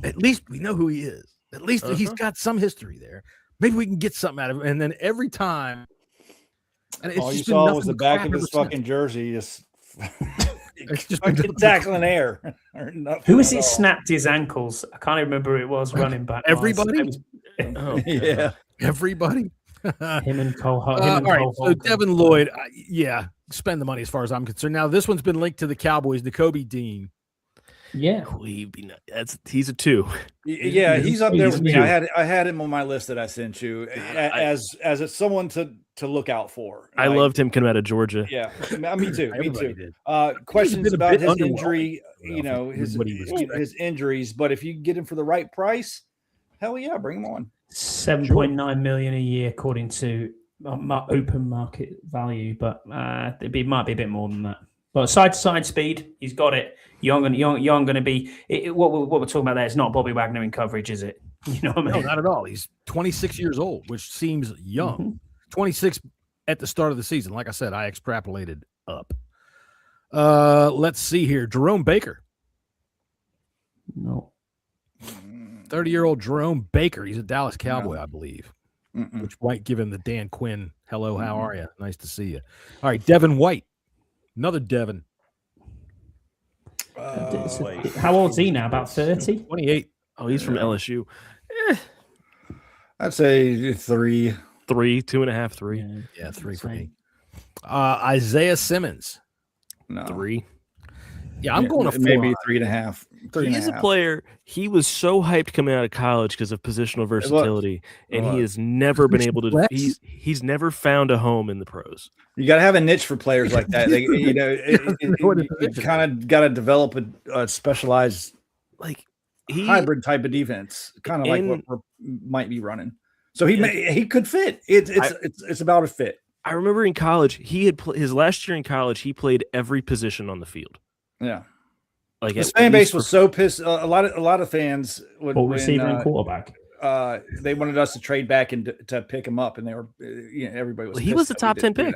at least we know who he is. At least he's got some history there. Maybe we can get something out of him. And then every time And it's All you just been saw nothing was the but back crap of his ever since. fucking jersey. Just It's just been fucking tackling air. Who was it snapped his ankles? I can't remember who it was running back. Everybody? Oh, Yeah. Everybody? Him and Cole. All right, so Devin Lloyd, yeah, spend the money as far as I'm concerned. Now, this one's been linked to the Cowboys, Kobe Dean. Yeah, he's a 2. Yeah, he's up there with me. 2. I had him on my list that I sent you as someone to look out for. I loved him coming out of Georgia. Yeah, me too. Me Everybody too. did. Questions a about bit his underwhelming. injury, Well, his injuries, but if you get him for the right price, hell yeah, bring him on. 7.9 million a year according to open market value, but it might be a bit more than that. But side to side speed, he's got it. You aren't going to be what we're talking about there. It's not Bobby Wagner in coverage, is it? You know what I mean? No, not at all. He's 26 years old, which seems young. Mm-hmm. 26 at the start of the season. Like I said, I extrapolated up. Let's see here. Jerome Baker. No. 30-year-old Jerome Baker. He's a Dallas Cowboy, No. I believe. Mm-mm. Which might give him the Dan Quinn, hello, how are you? Nice to see you. All right, Devin White. Another Devin. How old's he now? About 30? 28. Oh, he's from LSU. I'd say 3. 3, 2.5, 3. Yeah, 3 for me. Isaiah Simmons. No. 3. Yeah, I'm going to 4. Maybe 3.5. He's a player. He was so hyped coming out of college because of positional versatility, and he has never been able to. He's never found a home in the pros. You got to have a niche for players like that. You kind of got to develop a specialized, hybrid type of defense, kind of like what we might be running. So he could fit. It's about a fit. I remember in college, he had his last year in college. He played every position on the field. Yeah. Like the fan base was so pissed. A lot of fans would receiver and quarterback. They wanted us to trade back and to pick him up, and they were, everybody was. He was the top 10 pick.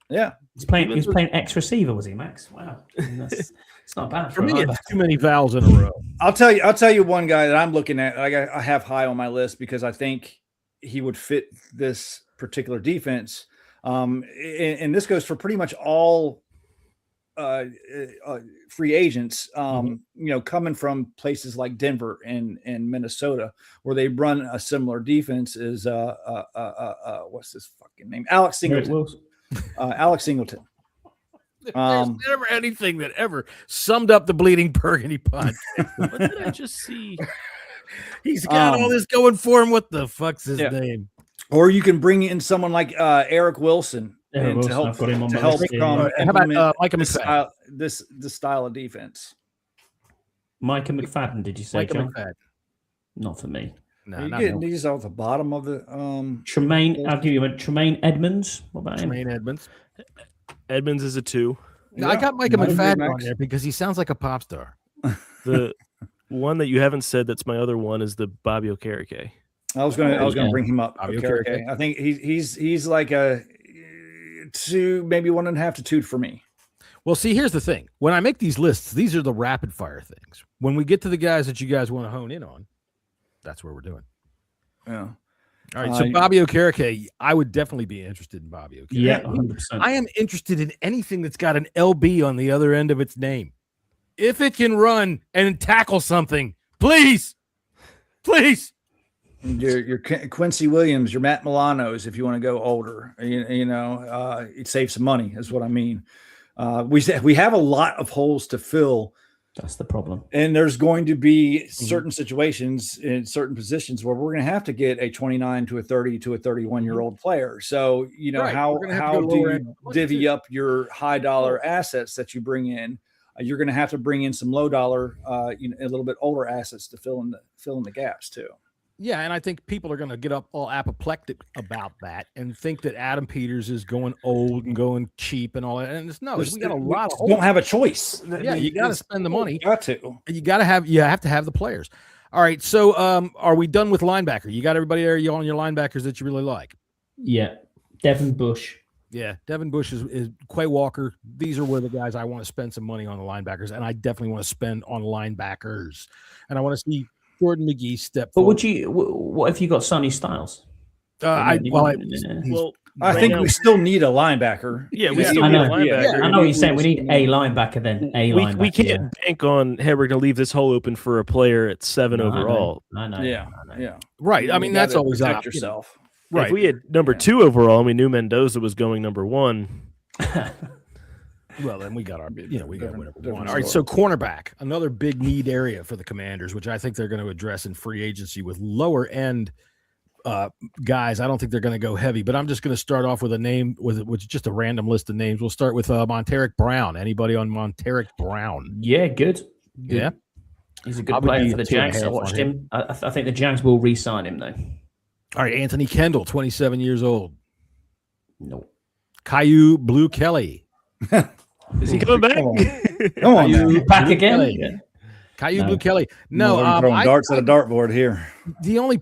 Yeah, He was playing X receiver, was he, Max? Wow, it's not bad for me. It's too many vowels in a row. I'll tell you one guy that I'm looking at. I have high on my list because I think he would fit this particular defense. And this goes for pretty much all free agents, coming from places like Denver and Minnesota, where they run a similar defense. Is what's his fucking name? Alex Singleton. Alex Singleton. There's never anything that ever summed up the Bleeding Burgundy podcast. What did I just see? He's got all this going for him. What the fuck's his name? Or you can bring in someone like Eric Wilson. And to help implement Micah McFadden. This style of defense. Micah McFadden, did you say, Micah John? McFadden. Not for me. No, you getting these off the bottom of the Tremaine. I'll give you a Tremaine Edmonds. What about him? Tremaine Edmonds. Edmonds is a 2. I got Micah McFadden on there because he sounds like a pop star. The one that you haven't said that's my other one is the Bobby Okereke. I was gonna bring him up. Okay. I think he's like a 2, maybe 1.5 to 2 for me. Well, see, here's the thing. When I make these lists, these are the rapid fire things. When we get to the guys that you guys want to hone in on, that's where we're doing. Yeah. All right. So Bobby Okereke, I would definitely be interested in Bobby Okereke. Yeah, 100%. I am interested in anything that's got an LB on the other end of its name. If it can run and tackle something, please. Your Quincy Williams, your Matt Milanos, if you want to go older, it saves some money, is what I mean. We have a lot of holes to fill. That's the problem. And there's going to be certain situations in certain positions where we're going to have to get a 29 to a 30 to a 31-year-old player. So, how do you divvy up your high dollar assets that you bring in? You're going to have to bring in some low dollar, a little bit older assets to fill in the gaps too. Yeah, and I think people are going to get up all apoplectic about that and think that Adam Peters is going old and going cheap and all that. And we got a lot of don't have a choice. Yeah, you got to spend the money. Got to. You have to have the players. All right, so are we done with linebacker? You got everybody there on your linebackers that you really like? Yeah, Devin Bush. Yeah, Devin Bush is Quay Walker. These are where the guys I want to spend some money on the linebackers, and I definitely want to spend on linebackers. And I want to see Jordan McGee step forward. But what if you got Sonny Styles? I think we still need a linebacker. Yeah, we still need a linebacker. I know what you're saying. We need a linebacker then. Linebacker. We can't bank on, hey, we're going to leave this hole open for a player at 7 overall. I know. Yeah. Right. I mean, that's always protect yourself. Right. If we had number 2 overall and we knew Mendoza was going number 1. Well, then we got our, we got whatever we want. All right, so cornerback, another big need area for the Commanders, which I think they're going to address in free agency with lower end guys. I don't think they're going to go heavy, but I'm just going to start off with a name with just a random list of names. We'll start with Monteric Brown. Anybody on Monteric Brown? Yeah, good. Yeah, he's a good player for the Jags. I watched him. I think the Jags will re-sign him though. All right, Anthony Kendall, 27 years old. No. Caillou Blue Kelly. Is he coming back? Come on, man. Back again? Caillou Blue Kelly. No, throwing darts at a dartboard here. The only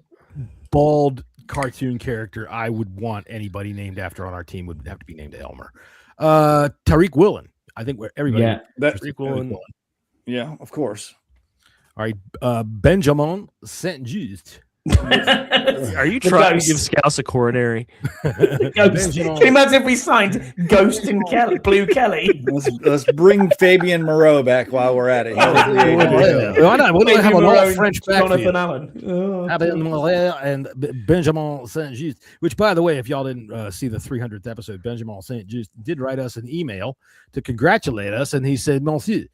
bald cartoon character I would want anybody named after on our team would have to be named Elmer. Tariq Woolen. I think everybody. Yeah, Tariq Woolen. Yeah, of course. All right, Benjamin Saint-Just. Are you trying to give Scouts a coronary? Can you imagine if we signed Ghost and Blue Kelly? Let's bring Fabian Moreau back while we're at it. Why not? We'll have a all French Jonathan Allen. And Benjamin Saint-Just, which, by the way, if y'all didn't see the 300th episode, Benjamin Saint-Just did write us an email to congratulate us, and he said, Monsieur,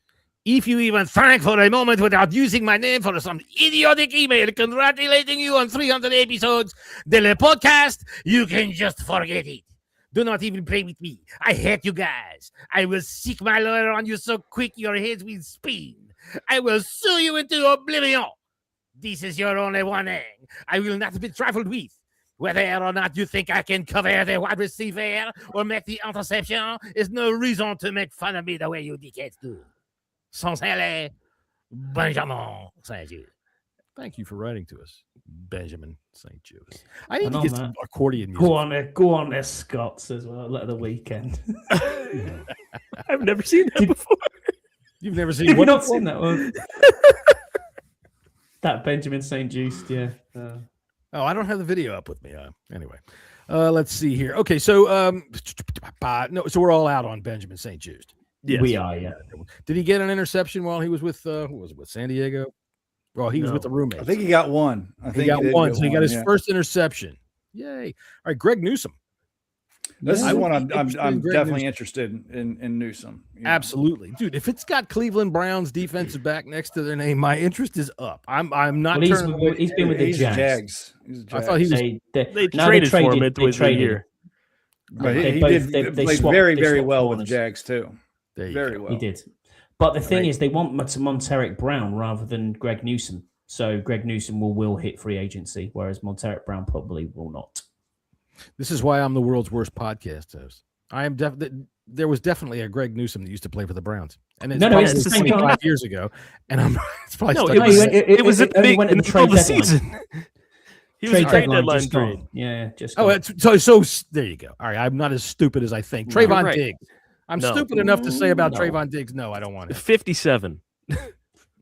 if you even think for a moment without using my name for some idiotic email congratulating you on 300 episodes de le podcast, you can just forget it. Do not even play with me. I hate you guys. I will seek my lawyer on you so quick your heads will spin. I will sue you into oblivion. This is your only warning. I will not be trifled with. Whether or not you think I can cover the wide receiver or make the interception is no reason to make fun of me the way you dickheads do. Sincèrement, Benjamin Saint-Just. Thank you for writing to us, Benjamin Saint-Just. I need to get some accordion music. Go on there, Scots as well. Let the weekend. I've never seen that before. You've never seen? Have you not seen that one? That Benjamin Saint-Just, yeah. Oh, I don't have the video up with me. Anyway, let's see here. Okay, so so we're all out on Benjamin Saint-Just. Yes. We are, yeah. Did he get an interception while he was with who was it, with San Diego? Well, he was with the roommates. I think he got one. He got one. So he got his first interception. Yay. All right, Greg Newsome. This is one I'm definitely interested in Newsome. Absolutely. Dude, if it's got Cleveland Browns defensive back next to their name, my interest is up. I'm not he's been with the Jags. I thought he was they traded for him midway through the year. But he played very, very well with the Jags too. Very well. He did. But the thing is, they want Monteric Brown rather than Greg Newsome. So Greg Newsome will hit free agency, whereas Monteric Brown probably will not. This is why I'm the world's worst podcast host. I am there was definitely a Greg Newsome that used to play for the Browns, and it's 25 years ago. And it's probably it was at the middle of the season. He was a trade deadline trade. Yeah, just so there you go. All right, I'm not as stupid as I think. Trayvon Diggs. I'm stupid enough to say about Trayvon Diggs. No, I don't want it. 57.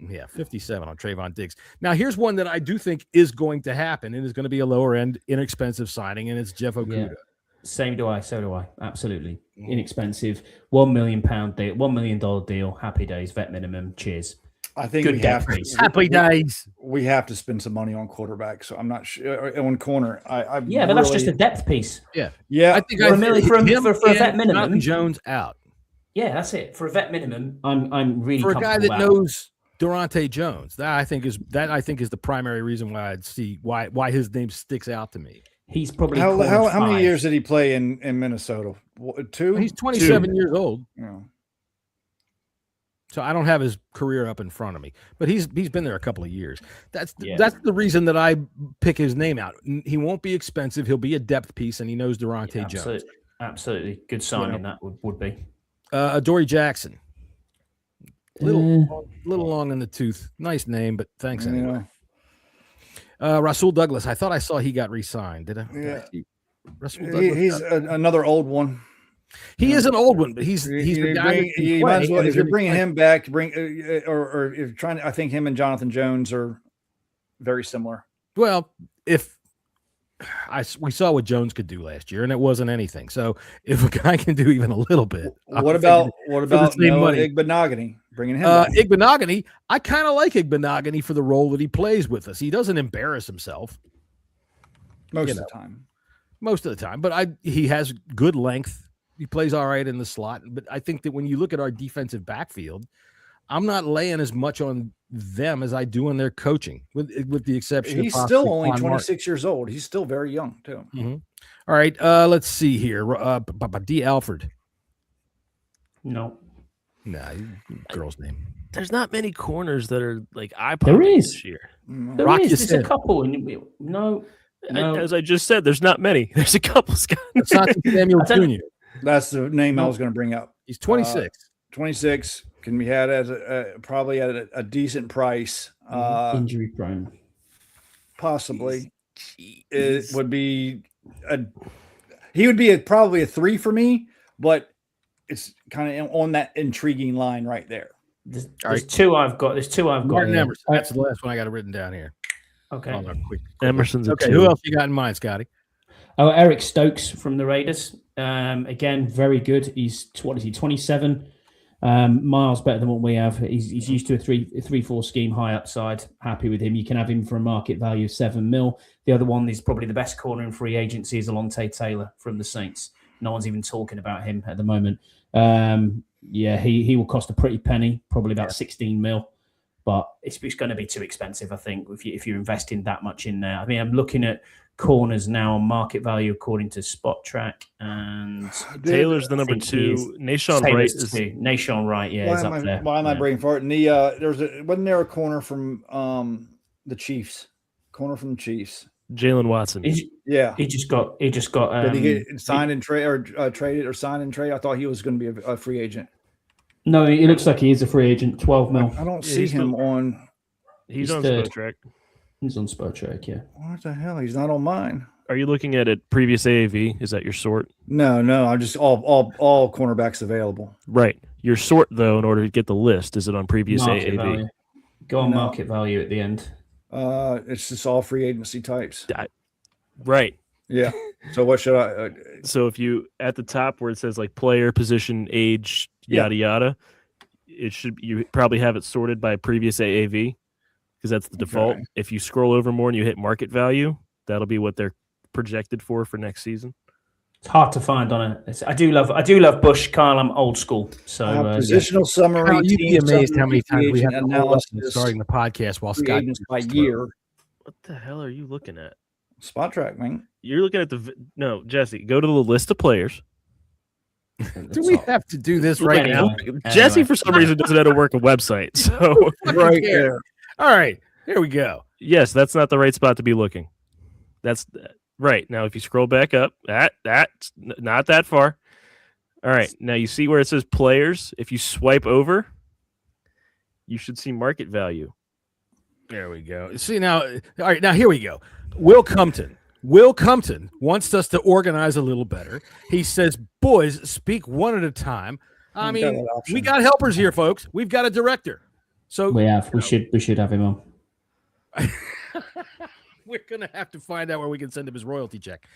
Yeah, 57 on Trayvon Diggs. Now, here's one that I do think is going to happen and is going to be a lower end, inexpensive signing, and it's Jeff Okudah. Yeah. So do I. Absolutely. Inexpensive. £1 million deal, $1 million deal. Happy days, vet minimum. Cheers. I think we have to. Happy days. We have to spend some money on quarterback. So I'm not sure on corner. But that's just a depth piece. Yeah. Yeah. I think for a vet minimum. Jonathan Jones out. Yeah, that's it. For a vet minimum, I'm really for a guy that knows Durante Jones. That I think is the primary reason why I'd see why his name sticks out to me. He's probably how many years did he play in Minnesota? 2? He's 27 years old. Yeah. So I don't have his career up in front of me, but he's been there a couple of years. That's the reason that I pick his name out. He won't be expensive. He'll be a depth piece, and he knows Durante Jones. Absolutely, good signing that would be. Adoree Jackson. Little long in the tooth. Nice name, but thanks anyway. Rasul Douglas. I thought I saw he got re-signed. Did I? Yeah. Rasul Douglas. He's another old one. He is an old one, but he's the guy. If you're bringing him back, or if you're trying to, I think him and Jonathan Jones are very similar. Well, if we saw what Jones could do last year, and it wasn't anything. So if a guy can do even a little bit, what about Igbenogany? Bringing him back? Igbenogany, I kind of like Igbenogany for the role that he plays with us. He doesn't embarrass himself most of the time. Most of the time, but he has good length. He plays all right in the slot. But I think that when you look at our defensive backfield, I'm not laying as much on them as I do on their coaching, with the exception. He's still only 26 years old. He's still very young too. Mm-hmm. All right, let's see here. D. Alford. No. Nah, girl's name. There's not many corners that are like there is this year. There's a couple. No. As I just said, there's not many. There's a couple. Scott. It's not Samuel Jr. That's the name I was going to bring up. He's 26. 26 can be had as probably at a decent price. Injury prone. Possibly. It would be he would be probably a 3 for me, but it's kind of on that intriguing line right there. There's two I've got. Martin Emerson. That's the last one I got it written down here. Okay. Oh, no, quick. Emerson's a 2. Who else you got in mind, Scotty? Oh, Eric Stokes from the Raiders. Again, very good. He's 27. Miles better than what we have. He's used to a 3-4 scheme, high upside. Happy with him. You can have him for a market value of $7 million. The other one is probably the best corner in free agency is Alontae Taylor from the Saints. No one's even talking about him at the moment. He will cost a pretty penny, probably about $16 million. But it's going to be too expensive, I think, if you're investing that much in there. I mean, I'm looking at corners now on market value according to Spot Track, and Taylor's the number 2. Nashon Wright is Nashon Wright. Yeah, is up there. Why am I bringing for it? And wasn't there a corner from the Chiefs? Corner from the Chiefs. Jalen Watson. He just got. Did he get signed and trade or traded or signed and trade? I thought he was going to be a free agent. No, it looks like he is a free agent. 12 mil. I don't see him on. He's on Spot Track. He's on Spot Track, yeah. What the hell? He's not on mine. Are you looking at it previous AAV? Is that your sort? No. I'm just all cornerbacks available. Right. Your sort, though, in order to get the list, is it on previous market AAV? Value. Go on market value at the end. It's just all free agency types. Right. Yeah. So what should I? So if you at the top where it says like player, position, age, yada yada, you probably have it sorted by previous AAV because that's the default. If you scroll over more and you hit market value, that'll be what they're projected for next season. It's hard to find on it. I do love Bush, Kyle. I'm old school. So positional summary. Kyle, you'd be amazed how many times we have analysis starting the podcast while Scott by year. What the hell are you looking at? Spot Track, man. You're looking at Jesse. Go to the list of players. Do we have to do this right now? Jesse, for some reason, doesn't know how to work a website. So right there. All right, here we go. Yes, that's not the right spot to be looking. That's right. Now, if you scroll back up, that's not that far. All right. Now you see where it says players. If you swipe over, you should see market value. There we go. See now. All right. Now here we go. Will Compton wants us to organize a little better. He says, boys, speak one at a time. I mean, we got helpers here, folks. We've got a director. So we have. We should have him on. We're going to have to find out where we can send him his royalty check.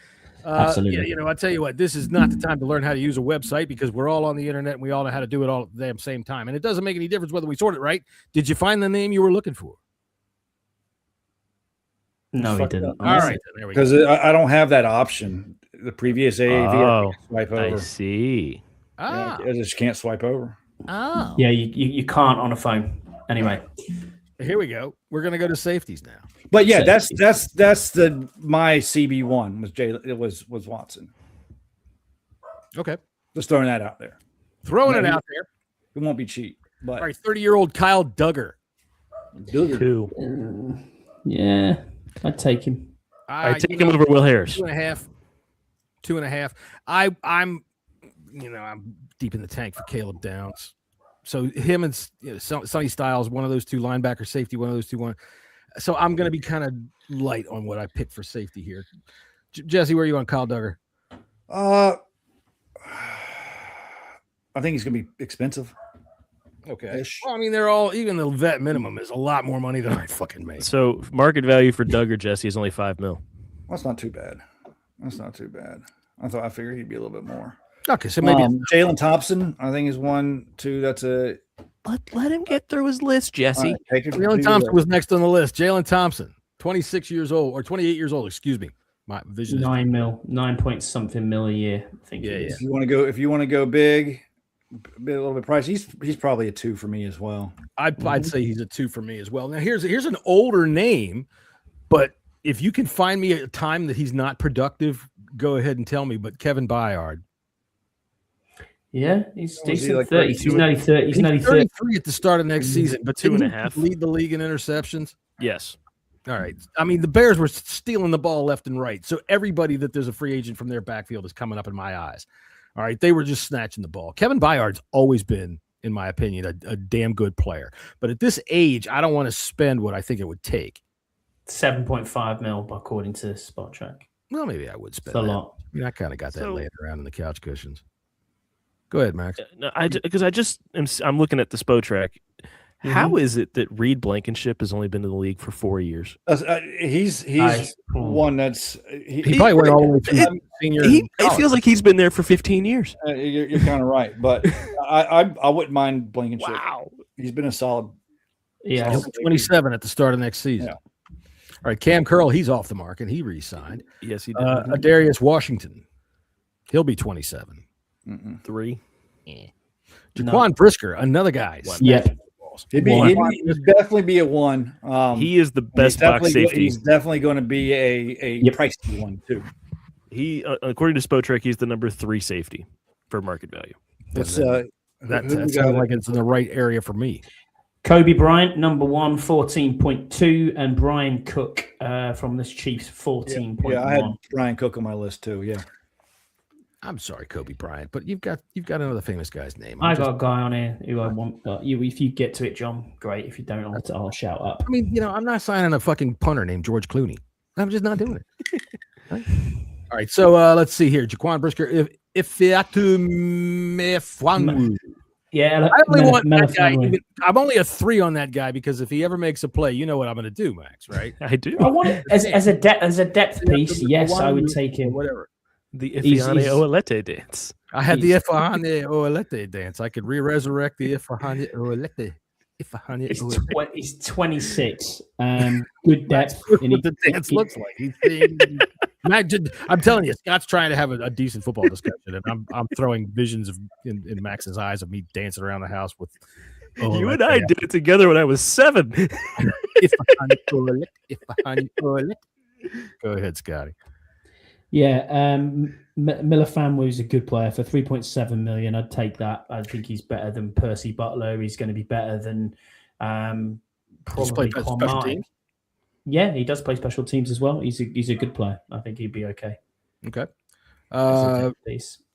Absolutely. Yeah, I tell you what, this is not the time to learn how to use a website because we're all on the internet and we all know how to do it all at the damn same time. And it doesn't make any difference whether we sort it right. Did you find the name you were looking for? No, he didn't. All right, there we go. Because I don't have that option. The previous AAV, swipe over. I see. I just can't swipe over. Oh, yeah, you can't on a phone. Anyway, here we go. We're gonna go to safeties now. But yeah, that's my CB1 was Watson. Okay, just throwing that out there. Throwing it out there. It won't be cheap. But all right, 30-year-old Kyle Duggar. 2. Yeah. I'd take him. I'd take him over Will Harris. 2.5. I'm deep in the tank for Caleb Downs. So him and Sonny Styles, one of those two, linebacker, safety, one of those two. So I'm going to be kind of light on what I picked for safety here. Jesse, where are you on Kyle Duggar? I think he's going to be expensive. Okay. Well, I mean, they're all, even the vet minimum is a lot more money than I fucking make. So market value for Duggar, Jesse, is only $5 million. That's not too bad. I figured he'd be a little bit more. Okay, so maybe Jalen Thompson, I think, is 1, 2. That's a let him get through his list, Jesse. right, Jalen Thompson was next on the list. Jalen Thompson, 26 years old or 28 years old. Excuse me. My vision. 9 point something mil a year. I think. Yeah. If you want to go big, a little bit pricey, he's probably a 2 for me as well. I'd say he's a 2 for me as well. Now here's an older name, but if you can find me a time that he's not productive, go ahead and tell me. But Kevin Byard. Yeah, he's decent. like 30. He's nearly 30. He's nearly 33 at the start of next season, but 2.5. Lead the league in interceptions. Yes. All right. I mean, the Bears were stealing the ball left and right. So everybody that there's a free agent from their backfield is coming up in my eyes. All right. They were just snatching the ball. Kevin Byard's always been, in my opinion, a damn good player. But at this age, I don't want to spend what I think it would take. 7.5 mil, according to Spot Track. Well, maybe I would spend It's a that. lot. I mean, I kind of got that laying around in the couch cushions. Go ahead, Max. No, I'm looking at the Spo track. How is it that Reed Blankenship has only been in the league for 4 years? He's one that's He probably went all the way through senior. It feels like he's been there for 15 years. You're kind of right, but I wouldn't mind Blankenship. Wow. He's been a solid. Yeah. He'll be 27 at the start of next season. Yeah. All right, Cam Curl, he's off the market. He re-signed. Yes, he did. Adarius Washington, he'll be 27. 3. Jaquan Brisker, another guy. Yeah. He'd definitely be a 1. He is the best box safety. He's definitely going to be a pricey one too. He, according to Spotrac, he's the number 3 safety for market value. That sounds like it's in the right area for me. Kobe Bryant, number 1, 14.2, and Brian Cook from the Chiefs, 14.1. Yeah, I had Brian Cook on my list too. Yeah. I'm sorry, Kobe Bryant, but you've got another famous guy's name. I got a guy on here who I want. If you get to it, John, great. If you don't, I'll shout up. I mean, I'm not signing a fucking punter named George Clooney. I'm just not doing it. Right? All right, so let's see here. Jaquan Brisker, Ifeatu Mefwanwu. Yeah, I only want that guy. I'm only a 3 on that guy because if he ever makes a play, you know what I'm going to do, Max. Right? I do. I want it as a depth piece. Yes, I would take him. Whatever. The Ifeane Oelete dance. I had the Ifeane Oelete dance. I could resurrect the Ifeane Oelete. He's 26. Good depth. What the dance looks like. I'm telling you, Scott's trying to have a decent football discussion, and I'm throwing visions of in Max's eyes of me dancing around the house with. You and I did it together when I was 7. Go ahead, Scotty. Yeah, Melifonwu is a good player for 3.7 million. I'd take that. I think he's better than Percy Butler. He's going to be better than probably Con Martin. Yeah, he does play special teams as well. He's a good player. I think he'd be okay. Okay.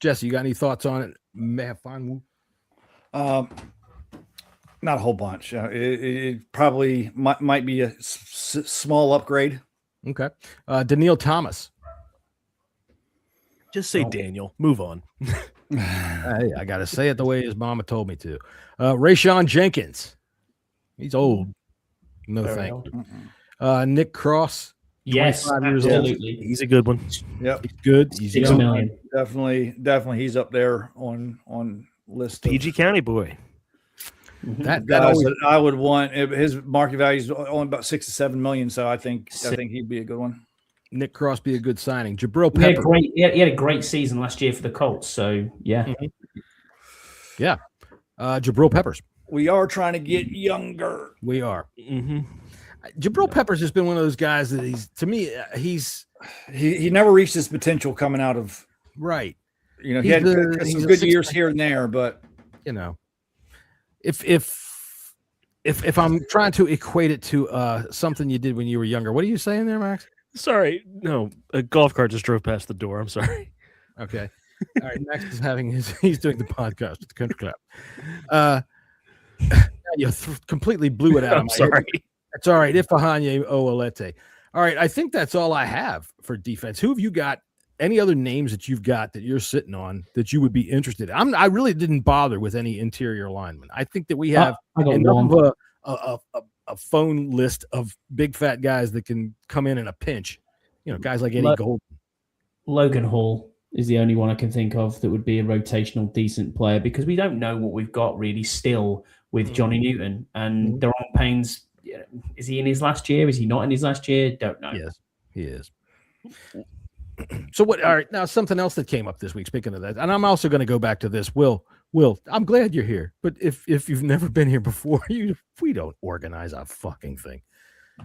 Jesse, you got any thoughts on it? Melifonwu? Not a whole bunch. It probably might be a small upgrade. Okay. Daniil Thomas. Just say Daniel. Move on. Hey, I got to say it the way his mama told me to. Rayshawn Jenkins. He's old. No thank you. Nick Cross. Yes, absolutely. He's a good one. Yep. He's good. He's 6 million. Definitely. He's up there on list. PG County boy. That I would want. His market value is only about 6 to 7 million, so I think he'd be a good one. Nick Cross be a good signing. Jabril Pepper. He had a great season last year for the Colts. So yeah, yeah. Jabril Peppers. We are trying to get younger. We are. Jabril Peppers has been one of those guys that he never reached his potential coming out of right. He had some good years here and there, but if I'm trying to equate it to something you did when you were younger, what are you saying there, Max? Sorry, no, a golf cart just drove past the door. I'm sorry. Okay. All right, Max is he's doing the podcast at the Country Club. You completely blew it out. I'm sorry. That's all right. Ifeanyi Oelete. All right, I think that's all I have for defense. Who have you got? Any other names that you've got that you're sitting on that you would be interested in? I really didn't bother with any interior linemen. I think that we have enough of a phone list of big fat guys that can come in a pinch guys like Eddie Golden. Logan Hall is the only one I can think of that would be a rotational decent player, because we don't know what we've got really still with Johnny Newton and Daron Payne's. Is he in his last year? Is he not in his last year? Don't know. Yes, he is. So what? All right, now something else that came up this week. Speaking of that, and I'm also going to go back to this. Will, I'm glad you're here, but if you've never been here before, we don't organize a fucking thing.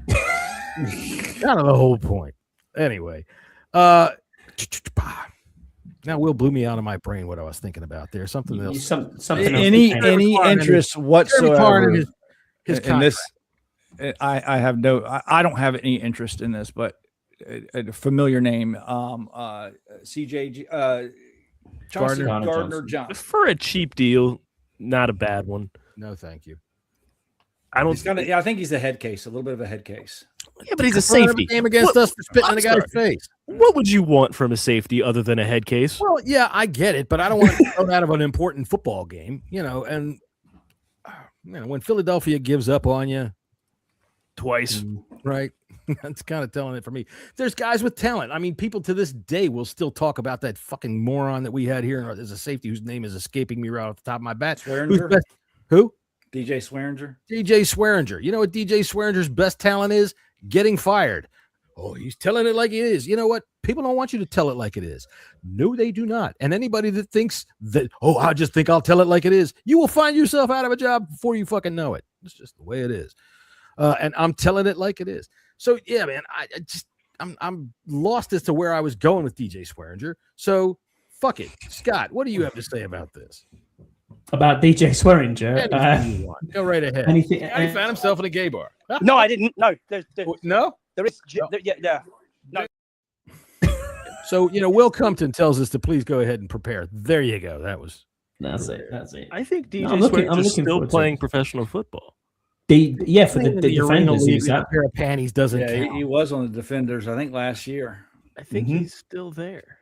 Kind of the whole point. Anyway, now Will blew me out of my brain what I was thinking about there. Something else. Something any interest whatsoever in this? I have I don't have any interest in this, but a familiar name, CJ Gardner Johnson. For a cheap deal, not a bad one. No, thank you. I think he's a head case, a little bit of a head case. Yeah, but he's a safety. Game against us for spitting in a guy's face. What would you want from a safety other than a head case? Well, yeah, I get it, but I don't want to throw out of an important football game, and when Philadelphia gives up on you twice, right? That's kind of telling it for me. There's guys with talent. I mean, people to this day will still talk about that fucking moron that we had here as a safety whose name is escaping me right off the top of my bat. Who? DJ Swearinger. DJ Swearinger. You know what DJ Swearinger's best talent is? Getting fired. Oh, he's telling it like it is. You know what? People don't want you to tell it like it is. No, they do not. And anybody that thinks that, I just think I'll tell it like it is, you will find yourself out of a job before you fucking know it. It's just the way it is. And I'm telling it like it is. So yeah, man, I'm lost as to where I was going with DJ Swearinger. So fuck it. Scott, what do you have to say about this? About DJ Swearinger? Go right ahead. Anything? He found himself in a gay bar. No, I didn't. No, no. There is. Yeah. No. So Will Compton tells us to please go ahead and prepare. There you go. That's it. I think DJ Swearinger is still playing professional football. For the Defenders, a pair of panties doesn't count. He was on the Defenders, I think, last year. I think he's still there.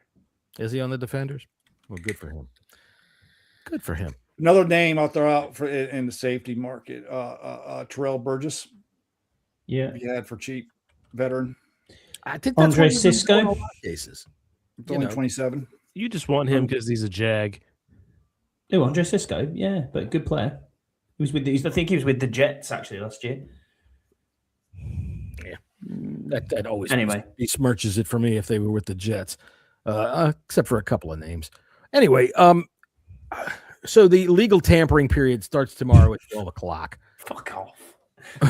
Is he on the Defenders? Well, good for him. Good for him. Another name I'll throw out in the safety market, Terrell Burgess. Yeah, he had for cheap, veteran. I think Andre Cisco. Cases. It's only 27. You just want him because he's a Jag. Oh, Andre Cisco, yeah, but good player. He was I think he was with the Jets actually last year. Yeah, that always besmirches it for me if they were with the Jets, except for a couple of names. Anyway, so the legal tampering period starts tomorrow at 12:00. Fuck off.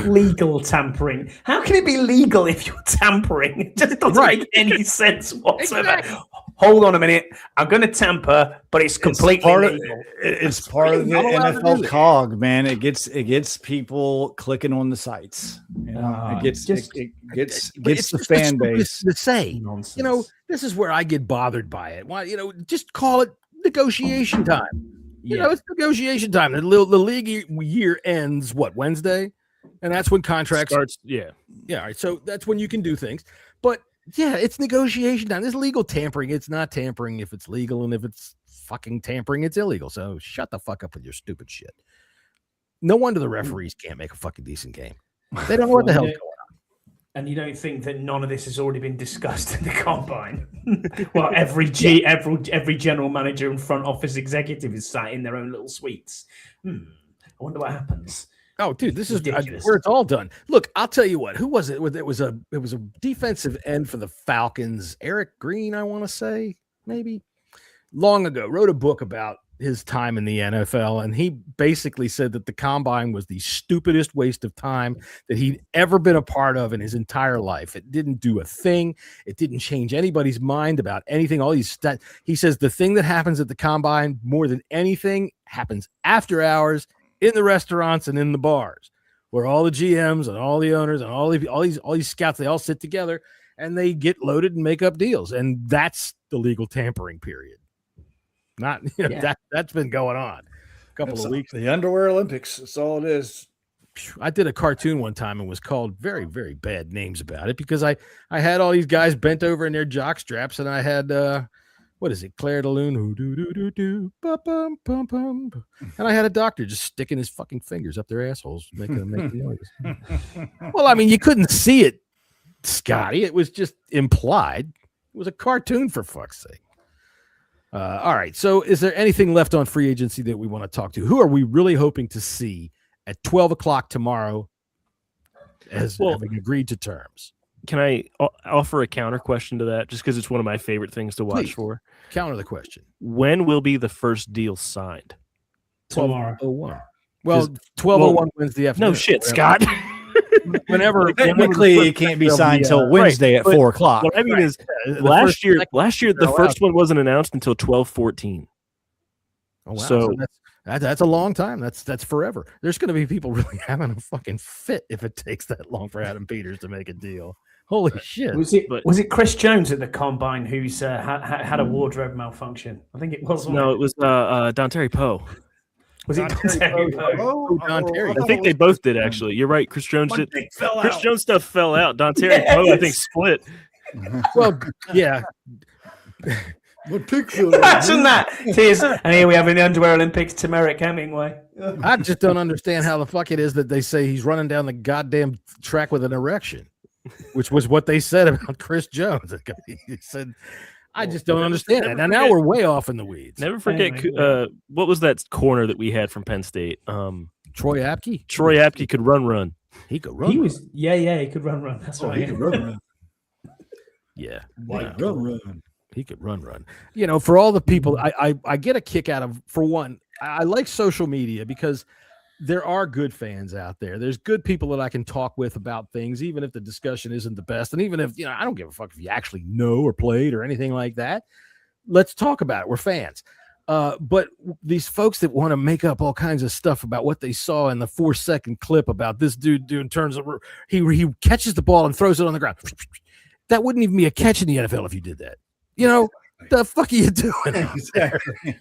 Legal tampering. How can it be legal if you're tampering? It just doesn't make any sense whatsoever. Exactly. Hold on a minute. I'm going to tamper, but it's completely legal. It's part of the NFL cog, man. It gets people clicking on the sites. It gets the fan base to say. Nonsense. This is where I get bothered by it. Why? Just call it negotiation time. It's negotiation time. The league year ends Wednesday, and that's when contracts starts. Yeah. All right. So that's when you can do things, but. Yeah, it's negotiation time. This is legal tampering. It's not tampering if it's legal, and if it's fucking tampering, it's illegal. So shut the fuck up with your stupid shit. No wonder the referees can't make a fucking decent game. They don't know what the hell's going on. And you don't think that none of this has already been discussed in the combine? Well, every general manager and front office executive is sat in their own little suites. I wonder what happens. Oh, dude, this is where it's all done. Look, I'll tell you what. Who was it? It was a defensive end for the Falcons. Eric Green, I want to say, maybe long ago, wrote a book about his time in the NFL, and he basically said that the combine was the stupidest waste of time that he'd ever been a part of in his entire life. It didn't do a thing. It didn't change anybody's mind about anything. He says the thing that happens at the combine more than anything happens after hours in the restaurants and in the bars, where all the GMs and all the owners and all these scouts, they all sit together and they get loaded and make up deals. And that's the legal tampering period. That's been going on a couple of weeks. The underwear Olympics. That's all it is. I did a cartoon one time and was called very, very bad names about it because I had all these guys bent over in their jock straps, and I had what is it? Claire de Lune, and I had a doctor just sticking his fucking fingers up their assholes, making noise. Well, I mean, you couldn't see it Scotty. It was just implied. It was a cartoon, for fuck's sake. All right. So is there anything left on free agency that we want to talk to? Who are we really hoping to see at 12 o'clock tomorrow as having agreed to terms? Can I offer a counter question to that? Just because it's one of my favorite things to watch for. Counter the question. When will be the first deal signed? Tomorrow. 12:01. Well, 12:01 Wednesday afternoon. No shit, Scott. Whenever technically it can't be signed until Wednesday at 4 o'clock. What I mean is, last year the first one wasn't announced until 12/14. Oh, wow. So that's a long time. That's forever. There's going to be people really having a fucking fit if it takes that long for Adam Peters to make a deal. Holy shit! Was it Chris Jones at the combine who's had a wardrobe malfunction? I think it was. No, it was Don Terry Poe. Was it Don Terry Poe? Don Terry. I think they both did actually. You're right. Chris Jones did. Chris Jones stuff fell out. Don Terry Poe, I think, split. Well, yeah. Imagine that. And here we have in the Underwear Olympics, Turmeric Hemingway. I just don't understand how the fuck it is that they say he's running down the goddamn track with an erection, which was what they said about Chris Jones. He said, I just don't understand it. Now we're way off in the weeds. Never forget what was that corner that we had from Penn State? Troy Apke? Troy Apke could run. He could run. He could run. That's right. He could run. Yeah. Run. He could run. You know, for all the people, I get a kick out of, for one, I like social media because there are good fans out there. There's good people that I can talk with about things, even if the discussion isn't the best. And even if, I don't give a fuck if you actually know or played or anything like that. Let's talk about it. We're fans. But these folks that want to make up all kinds of stuff about what they saw in the 4-second clip about this dude in terms of he catches the ball and throws it on the ground. That wouldn't even be a catch in the NFL if you did that. The fuck are you doing? Exactly.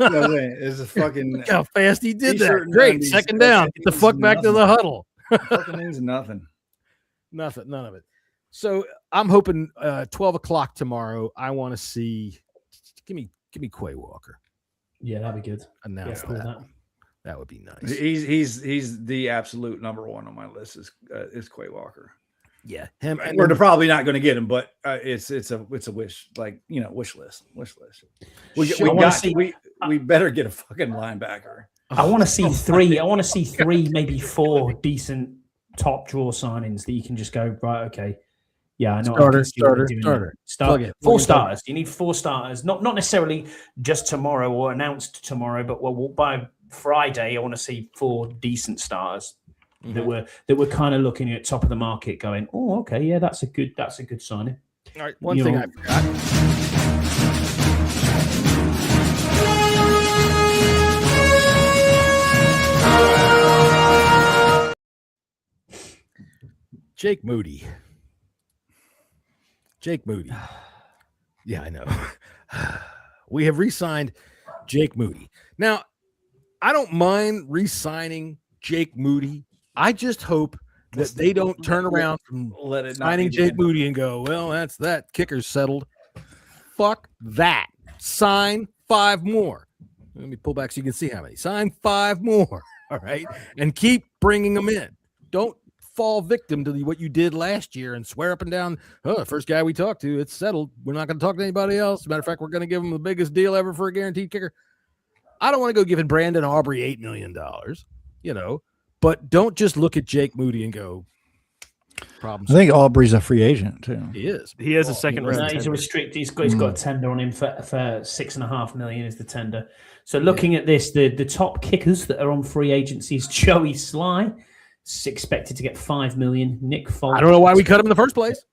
It's a fucking. Look how fast he did that. Great. Second down. Get the fuck back to the huddle. Fucking means nothing. None of it. So I'm hoping 12 o'clock tomorrow. I want to see. Give me Quay Walker. Yeah, that'd be good. Announce that. That would be nice. He's the absolute number one on my list is Quay Walker. Yeah, him. And we're probably not going to get him, but it's a wish, wish list. We better get a fucking linebacker. I want to see three. I want to see 3, maybe 4 decent top draw signings that you can just go right. Okay, yeah, I know. Starter. 4 starters. You need 4 starters. Not necessarily just tomorrow or announced tomorrow, but by Friday, I want to see 4 decent starters. Mm-hmm. That we're kind of looking at top of the market, going, oh, okay, yeah, that's a good signing. All right, one thing I forgot. Jake Moody. Yeah, I know. We have re-signed Jake Moody. Now, I don't mind re-signing Jake Moody. I just hope that they don't turn around from signing Jake Moody and go, well, that's that. Kicker's settled. Fuck that. Sign 5 more. Let me pull back so you can see how many. Sign 5 more. All right. And keep bringing them in. Don't fall victim to what you did last year and swear up and down, first guy we talked to, it's settled. We're not going to talk to anybody else. As a matter of fact, we're going to give him the biggest deal ever for a guaranteed kicker. I don't want to go giving Brandon Aubrey $8 million, but don't just look at Jake Moody and go, problems. I think Aubrey's a free agent too. He is. He has a second round. No, he's a restricted. He's got a tender on him for $6.5 million is the tender. So looking at this, the top kickers that are on free agency is Joey Sly, expected to get $5 million. Nick Folk. I don't know why we cut him in the first place.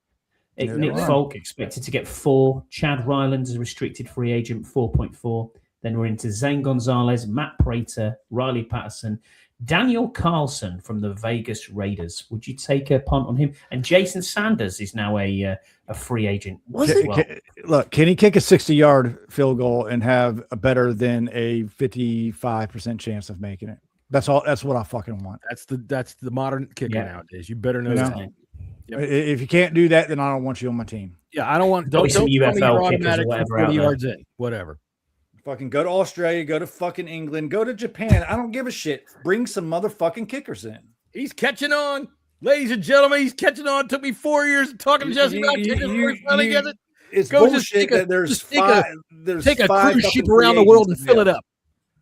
Nick Folk expected to get 4. Chad Ryland is a restricted free agent, 4.4. Then we're into Zane Gonzalez, Matt Prater, Riley Patterson, Daniel Carlson from the Vegas Raiders. Would you take a punt on him? And Jason Sanders is now a free agent. Look, can he kick a 60-yard field goal and have a better than a 55% chance of making it? That's all. That's what I fucking want. That's the modern kicker nowadays. You better know that. Yep. If you can't do that, then I don't want you on my team. Yeah, I don't want. Don't UFL kickers or whatever. 40 yards in, whatever. Fucking go to Australia, go to fucking England, go to Japan. I don't give a shit. Bring some motherfucking kickers in. He's catching on. Ladies and gentlemen, he's catching on. It took me 4 years talking to Jesse about kicking before he finally gets it. It's Go bullshit that there's five. Take a five cruise ship fucking around the free world and agents fill it available. up.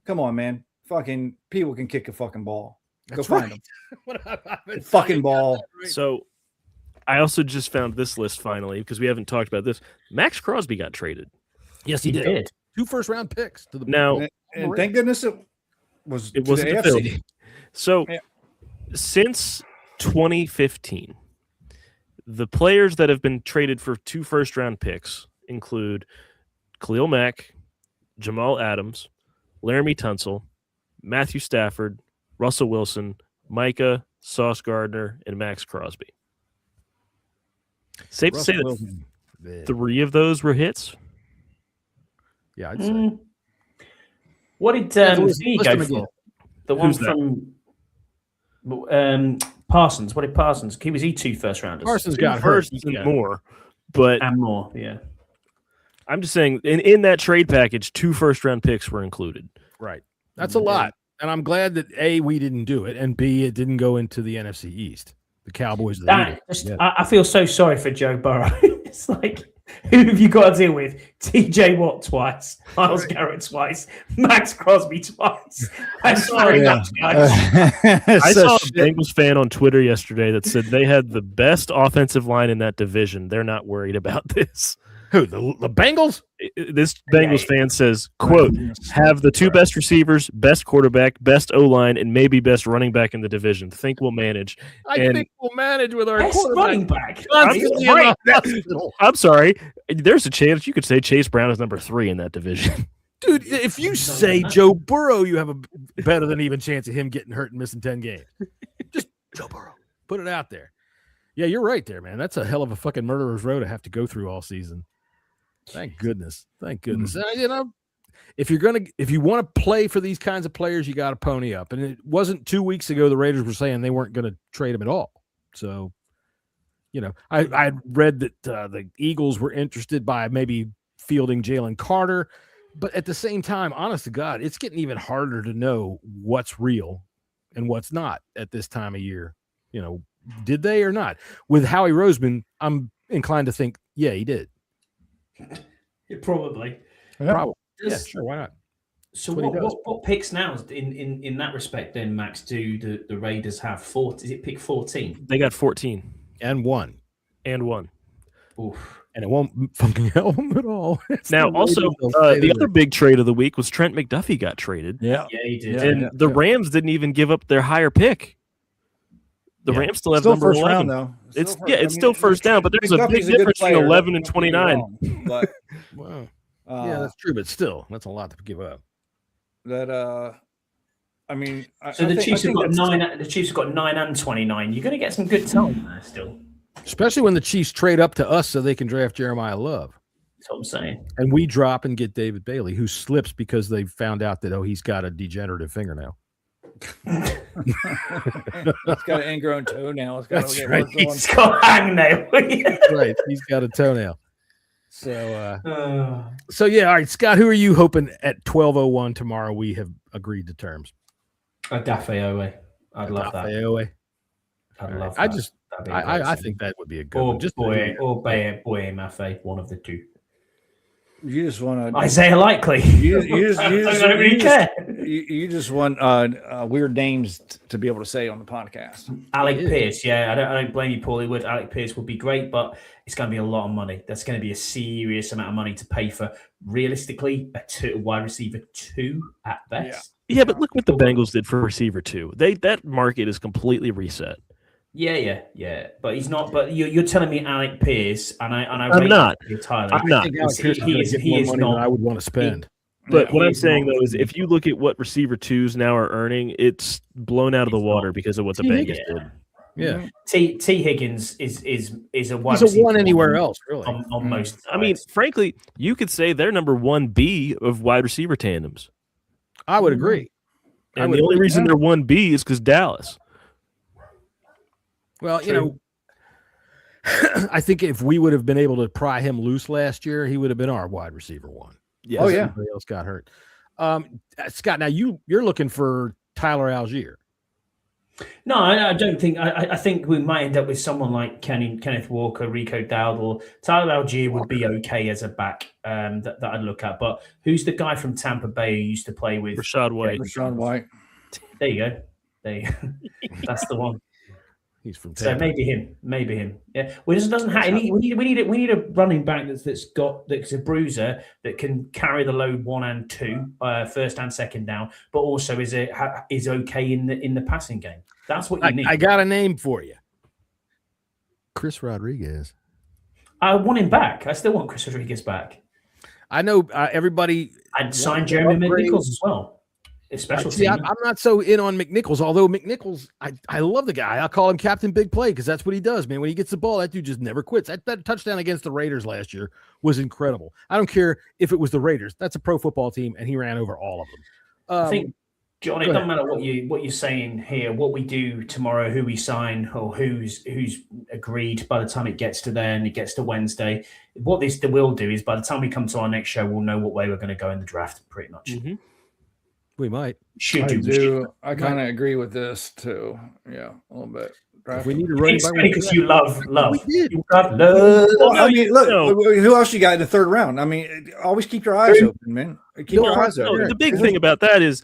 Come on, man. Fucking people can kick a fucking ball. Go That's find right. them. Fucking ball. So I also just found this list finally because we haven't talked about this. Max Crosby got traded. Yes, he did. 2 first-round picks to the Now, and thank goodness it wasn't the AFC. Philly. So Yeah. since 2015, the players that have been traded for 2 first-round picks include Khalil Mack, Jamal Adams, Laramie Tunsil, Matthew Stafford, Russell Wilson, Micah, Sauce Gardner, and Max Crosby. Safe to say that 3 of those were hits. Yeah, I'd say. What did he go for? The one from Parsons. What did Parsons? Was he 2 first rounders? Parsons got hurt. And more. But and more, yeah. I'm just saying, in that trade package, 2 first-round picks were included. Right. That's a lot. And I'm glad that, A, we didn't do it, and B, it didn't go into the NFC East. The Cowboys. I feel so sorry for Joe Burrow. It's like, who have you got to deal with? TJ Watt twice, Myles Garrett twice, Max Crosby twice. I'm sorry, guys. I saw a Bengals fan on Twitter yesterday that said they had the best offensive line in that division. They're not worried about this. Who, the Bengals? This Bengals fan says, quote, have the 2 best receivers, best quarterback, best O-line, and maybe best running back in the division. Think we'll manage. I think we'll manage with our best quarterback. running back. I'm sorry. There's a chance you could say Chase Brown is number 3 in that division. Dude, if you say Joe Burrow, you have a better than even chance of him getting hurt and missing 10 games. Just Joe Burrow. Put it out there. Yeah, you're right there, man. That's a hell of a fucking murderer's row to have to go through all season. Thank goodness. Thank goodness. If you want to play for these kinds of players, you got to pony up. And it wasn't 2 weeks ago the Raiders were saying they weren't going to trade him at all. So, I read that the Eagles were interested by maybe fielding Jalen Carter, but at the same time, honest to God, it's getting even harder to know what's real and what's not at this time of year. Did they or not? With Howie Roseman, I'm inclined to think, yeah, he did. Probably. Probably. Yeah, sure. Why not? So what picks now in that respect then, Max, do the Raiders have? Is it pick 14? They got 14. And 1. Oof. And it won't fucking help them at all. Now, also, the other big trade of the week was Trent McDuffie got traded. Yeah, he did. And the Rams didn't even give up their higher pick. The Rams still have number first 11. Round, though. It's still first down, but there's a big difference between 11 and 29. But wow. Yeah, that's true, but still, that's a lot to give up. The Chiefs have got 9. The Chiefs have got 9 and 29. You're going to get some good talent there still, especially when the Chiefs trade up to us so they can draft Jeremiah Love. That's what I'm saying. And we drop and get David Bailey, who slips because they found out that he's got a degenerative fingernail. It's got an ingrown toenail. It's got That's to right. He's got a hangnail. Right. He's got a toenail. So yeah. All right, Scott, who are you hoping at 12:01 tomorrow we have agreed to terms? Dafe. I'd love that. I'd love that. I think that would be a good one. Just Boye Mafe, one of the two. You just want to Isaiah Likely. You just want weird names to be able to say on the podcast. Alec Pierce, I don't blame you, Paul. Alec Pierce would be great, but it's going to be a lot of money. That's going to be a serious amount of money to pay for. Realistically, a wide receiver 2 at best. Yeah, but look what the Bengals did for receiver 2. That market is completely reset. Yeah. But he's not. But you're telling me Alec Pierce, and I'm not. I'm not. He is not. I would want to spend. But what I'm saying though is, if you look at what receiver 2s now are earning, it's blown out of the water because of what the Bengals did. Yeah. T. Higgins is a wide receiver. He's a 1 anywhere else, really. On most. I mean, frankly, you could say they're number 1B of wide receiver tandems. I would agree. And the only reason they're 1B is because Dallas. Well, I think if we would have been able to pry him loose last year, he would have been our wide receiver 1. Yes. Oh, yeah. Everybody else got hurt. Scott, now you're looking for Tyler Algier. No, I don't think. I think we might end up with someone like Kenneth Walker, Rico Dowd, or Tyler Algier would be okay as a back that I'd look at. But who's the guy from Tampa Bay who used to play with Rashad White? Rashad White. There you go. That's the one. He's from Tampa. So maybe him. Yeah. Well, it doesn't have. We need a running back that's a bruiser that can carry the load 1 and 2, first and second down, but also is okay in the passing game. That's what you need. I got a name for you. Chris Rodriguez. I want him back. I still want Chris Rodriguez back. I know everybody. I'd sign Jeremy McNichols as well. I'm not so in on McNichols, although McNichols, I love the guy. I call him Captain Big Play because that's what he does, man. When he gets the ball, that dude just never quits. That touchdown against the Raiders last year was incredible. I don't care if it was the Raiders. That's a pro football team, and he ran over all of them. I think, John, it doesn't matter what you're saying here, what we do tomorrow, who we sign, or who's agreed by the time it gets to there and it gets to Wednesday. What this will do is by the time we come to our next show, we'll know what way we're going to go in the draft, pretty much. Mm-hmm. We might. I kind of agree with this too. Yeah, a little bit. If we need to run because you love. We did. You love love. Well, I mean, look, who else you got in the third round? I mean, always keep your eyes open, man. Keep your eyes open. The big thing about that is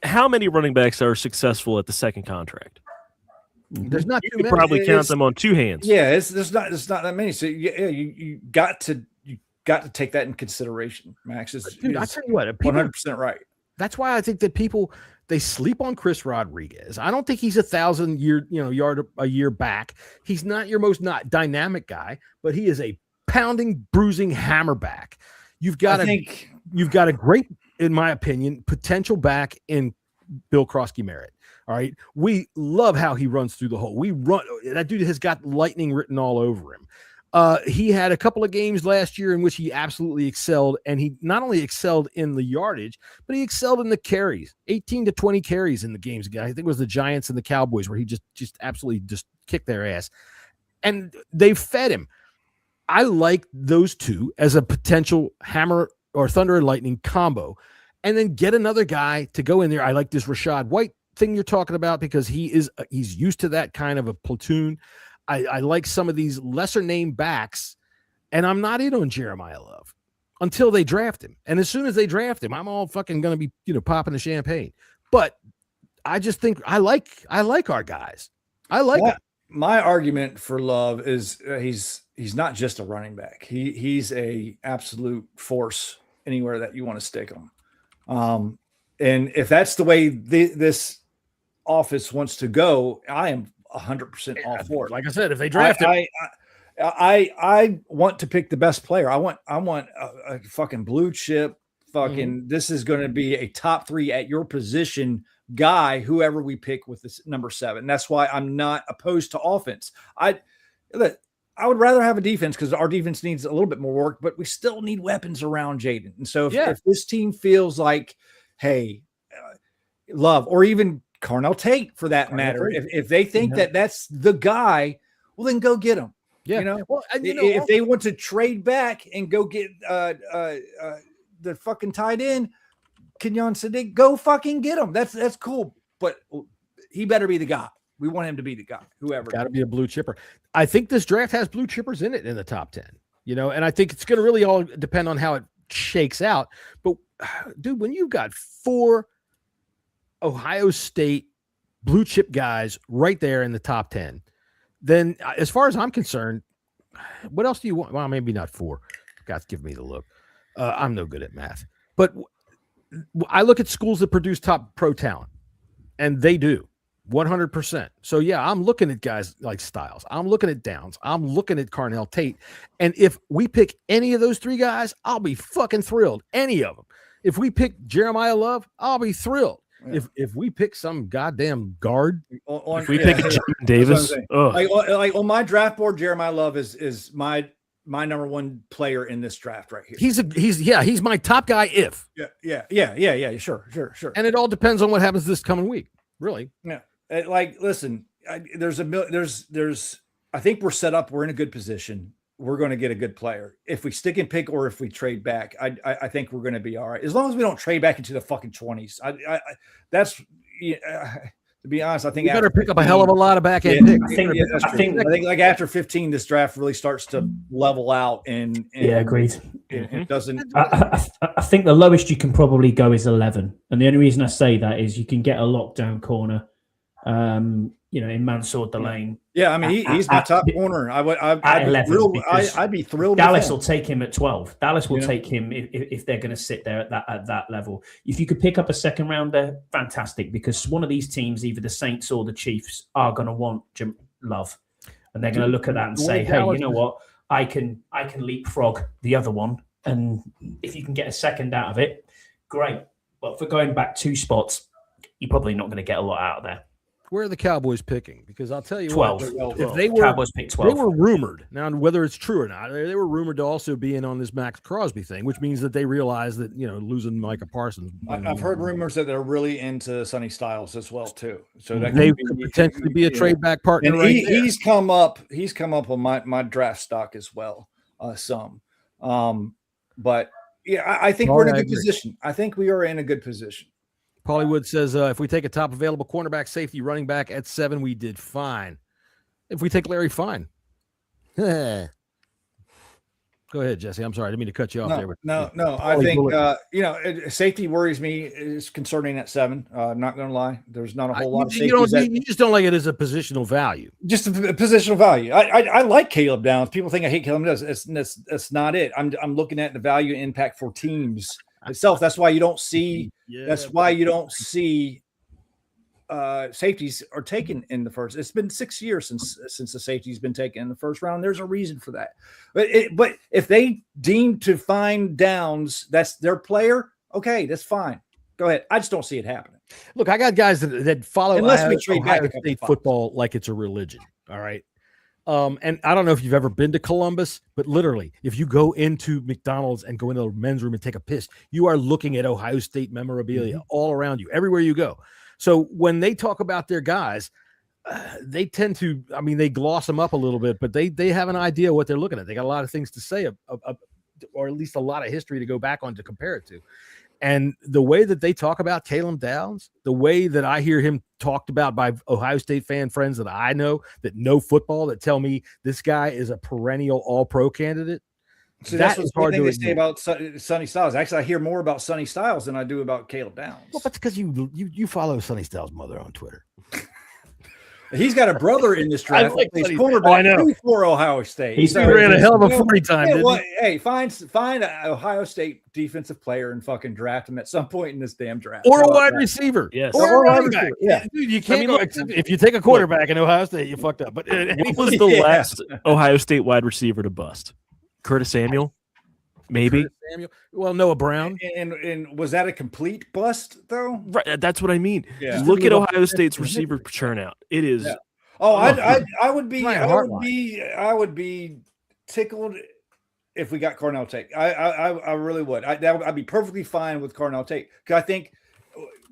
how many running backs are successful at the second contract? There's not. You could probably count them on 2 hands. Yeah, it's not that many. So yeah, you got to take that in consideration, Max. Dude, I tell you what, 100% right. That's why I think that people they sleep on Chris Rodriguez. I don't think he's 1,000 yard a year back. He's not your most dynamic guy, but he is a pounding, bruising hammer back. You've got a great, in my opinion, potential back in Bill Krosky-Merritt. All right, we love how he runs through the hole. That dude has got lightning written all over him. He had a couple of games last year in which he absolutely excelled, and he not only excelled in the yardage, but he excelled in the carries. 18 to 20 carries in the games. I think it was the Giants and the Cowboys where he just absolutely just kicked their ass, and they fed him. I like those two as a potential hammer or thunder and lightning combo, and then get another guy to go in there. I like this Rashad White thing you're talking about because he's used to that kind of a platoon. I like some of these lesser name backs, and I'm not in on Jeremiah Love until they draft him. And as soon as they draft him, I'm all fucking going to be, popping the champagne. But I just think I like our guys. I like it. My argument for Love is he's not just a running back. He's a absolute force anywhere that you want to stick him. And if that's the way this office wants to go, I am 100% all for it. Like I said, if they draft him, I want to pick the best player. I want a fucking blue chip. Fucking, This is going to be a top 3 at your position guy, whoever we pick with this number 7. That's why I'm not opposed to offense. I would rather have a defense because our defense needs a little bit more work, but we still need weapons around Jaden. And so if this team feels like, hey, Love, or even Carnell Tate for that matter, if they think that that's the guy, well, then go get him. Yeah. Well, if they want to trade back and go get the fucking tight end, Kenyon Sadiq, go fucking get him. That's cool, but he better be the guy. We want him to be the guy. Whoever, got to be a blue chipper. I think this draft has blue chippers in it in the top 10. And I think it's going to really all depend on how it shakes out. But dude, when you've got 4 Ohio State blue chip guys right there in the top 10, then as far as I'm concerned, what else do you want? Well, maybe not 4. God's give me the look. I'm no good at math, but I look at schools that produce top pro talent, and they do 100%. So yeah, I'm looking at guys like Styles. I'm looking at Downs. I'm looking at Carnell Tate. And if we pick any of those 3 guys, I'll be fucking thrilled. Any of them. If we pick Jeremiah Love, I'll be thrilled. Yeah. If we pick some goddamn guard, if we pick Davis, like on my draft board, Jeremiah Love is my number 1 player in this draft right here. He's my top guy. Yeah. Sure. And it all depends on what happens this coming week. Really. Yeah. Listen, I think we're set up. We're in a good position. We're going to get a good player. If we stick and pick or if we trade back, I think we're going to be all right. As long as we don't trade back into the fucking 20s. To be honest, I think you better pick up a hell of a lot of back end picks. I think like after 15, this draft really starts to level out. And agreed. It doesn't. I think the lowest you can probably go is 11, and the only reason I say that is you can get a lockdown corner, in Mansour Delane. Yeah, I mean he's my top corner. I'd be thrilled. Dallas will take him at 12. Dallas will take him if they're going to sit there at that level. If you could pick up a second rounder, fantastic, because one of these teams, either the Saints or the Chiefs, are going to want Jim Love, and they're going to look at that and say, "Hey, you know what? I can leapfrog the other one, and if you can get a second out of it, great." But for going back 2 spots, you're probably not going to get a lot out of there. Where are the Cowboys picking? Because I'll tell you 12. what, if they were Cowboys pick 12. They were rumored. Now, whether it's true or not, they were rumored to also be in on this Max Crosby thing, which means that they realize that losing Micah Parsons. I've heard rumors that they're really into Sonny Styles as well too. So that they could potentially be a trade back partner. And he's come up on my draft stock as well. But yeah, I think we're in a good position. I think we are in a good position. Paulie Wood says, if we take a top available cornerback, safety, running back at 7, we did fine. If we take Larry, fine. Go ahead, Jesse. I'm sorry. I didn't mean to cut you off there. No. I think, safety worries me. Is concerning at 7. Not going to lie. There's not a whole lot of safeties. You just don't like it as a positional value. Just a positional value. I like Caleb Downs. People think I hate Caleb Downs. That's not it. I'm looking at the value impact for teams itself. That's why you don't see safeties are taken in the first. It's been 6 years since the safety's been taken in the first round. There's a reason for that. But if they deem to find Downs, that's their player. Okay, that's fine. Go ahead. I just don't see it happening. Look, I got guys that follow Ohio State football like it's a religion. All right. And I don't know if you've ever been to Columbus, but literally, if you go into McDonald's and go into the men's room and take a piss, you are looking at Ohio State memorabilia all around you, everywhere you go. So when they talk about their guys, they tend to, they gloss them up a little bit, but they have an idea what they're looking at. They got a lot of things to say, or at least a lot of history to go back on to compare it to. And the way that they talk about Caleb Downs, the way that I hear him talked about by Ohio State fan friends that I know that know football, that tell me this guy is a perennial all-pro candidate. So that's what's hard to say about Sonny Styles. Actually, I hear more about Sonny Styles than I do about Caleb Downs. Well, that's because you follow Sonny Styles' mother on Twitter. He's got a brother in this draft. He's cornerback for Ohio State. He ran a hell of a 40 time. Hey, find an Ohio State defensive player and fucking draft him at some point in this damn draft. Or a wide receiver. Yes. Or a running back. Yeah. Dude, you can't go except if you take a quarterback in Ohio State, you fucked up. But what was the last Ohio State wide receiver to bust? Curtis Samuel? Maybe. Well, Noah Brown. And was that a complete bust though? Right, that's what I mean. Yeah. Look at Ohio State's receiver churn out. It is. Yeah. Oh, I would be tickled if we got Cornell Tate. I really would. I'd be perfectly fine with Cornell Tate because I think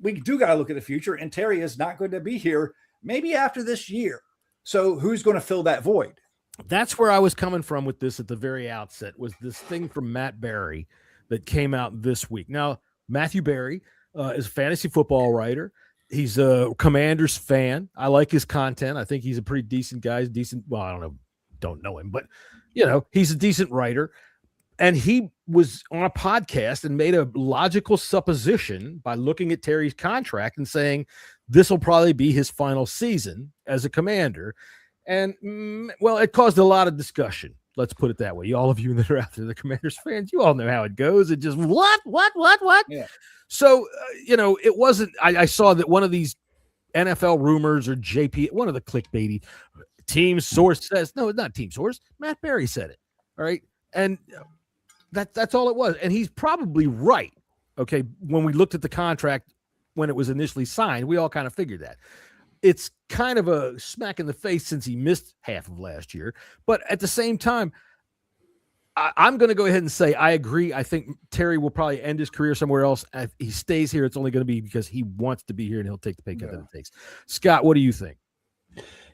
we do got to look at the future. And Terry is not going to be here maybe after this year. So who's going to fill that void? That's where I was coming from with this at the very outset, was this thing from Matt Barry that came out this week. Now, Matthew Barry is a fantasy football writer. He's a Commanders fan. I like his content. I think he's a pretty decent guy. He's decent. Well, I don't know him, but he's a decent writer. And he was on a podcast and made a logical supposition by looking at Terry's contract and saying this will probably be his final season as a Commander. And, well, it caused a lot of discussion. Let's put it that way. All of you that are out there, the Commanders fans, you all know how it goes. It just, what? Yeah. So, it wasn't, I saw that one of these NFL rumors or JP, one of the clickbaity team source says, no, it's not team source. Matt Barry said it. All right. And that's all it was. And he's probably right. Okay. When we looked at the contract, when it was initially signed, we all kind of figured that. It's kind of a smack in the face since he missed half of last year. But at the same time, I'm going to go ahead and say I agree. I think Terry will probably end his career somewhere else. If he stays here, it's only going to be because he wants to be here and he'll take the pay cut that it takes. Scott, what do you think?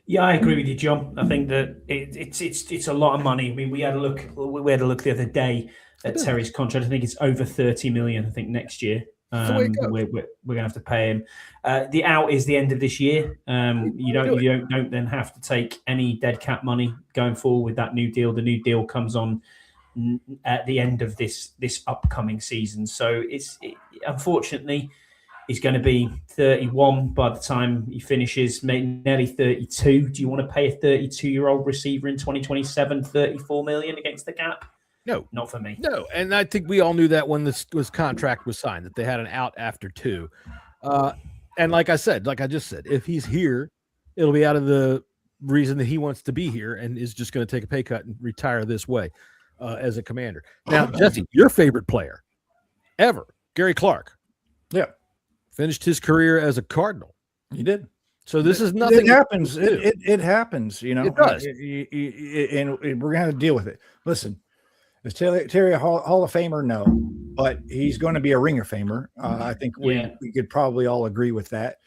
Yeah, I agree with you, John. I think that it's a lot of money. I mean, we had a look the other day at Terry's contract. I think it's over $30 million, I think, next year. We're going to have to pay him. The out is the end of this year. You don't then have to take any dead cap money going forward with that new deal. The new deal comes on at the end of this upcoming season. So unfortunately, he's going to be 31 by the time he finishes, nearly 32. Do you want to pay a 32-year-old receiver in 2027 $34 million against the cap? No, not for me. No, and I think we all knew that when this contract was signed, that they had an out after 2. And like I just said, if he's here, it'll be out of the reason that he wants to be here and is just going to take a pay cut and retire this way as a Commander. Now, Jesse, your favorite player ever, Gary Clark. Yeah. Finished his career as a Cardinal. He did. So this is nothing. It happens. It happens, you know. It does. And we're going to have to deal with it. Listen, is Terry a Hall of Famer? No. But he's going to be a Ring of Famer. I think we could probably all agree with that.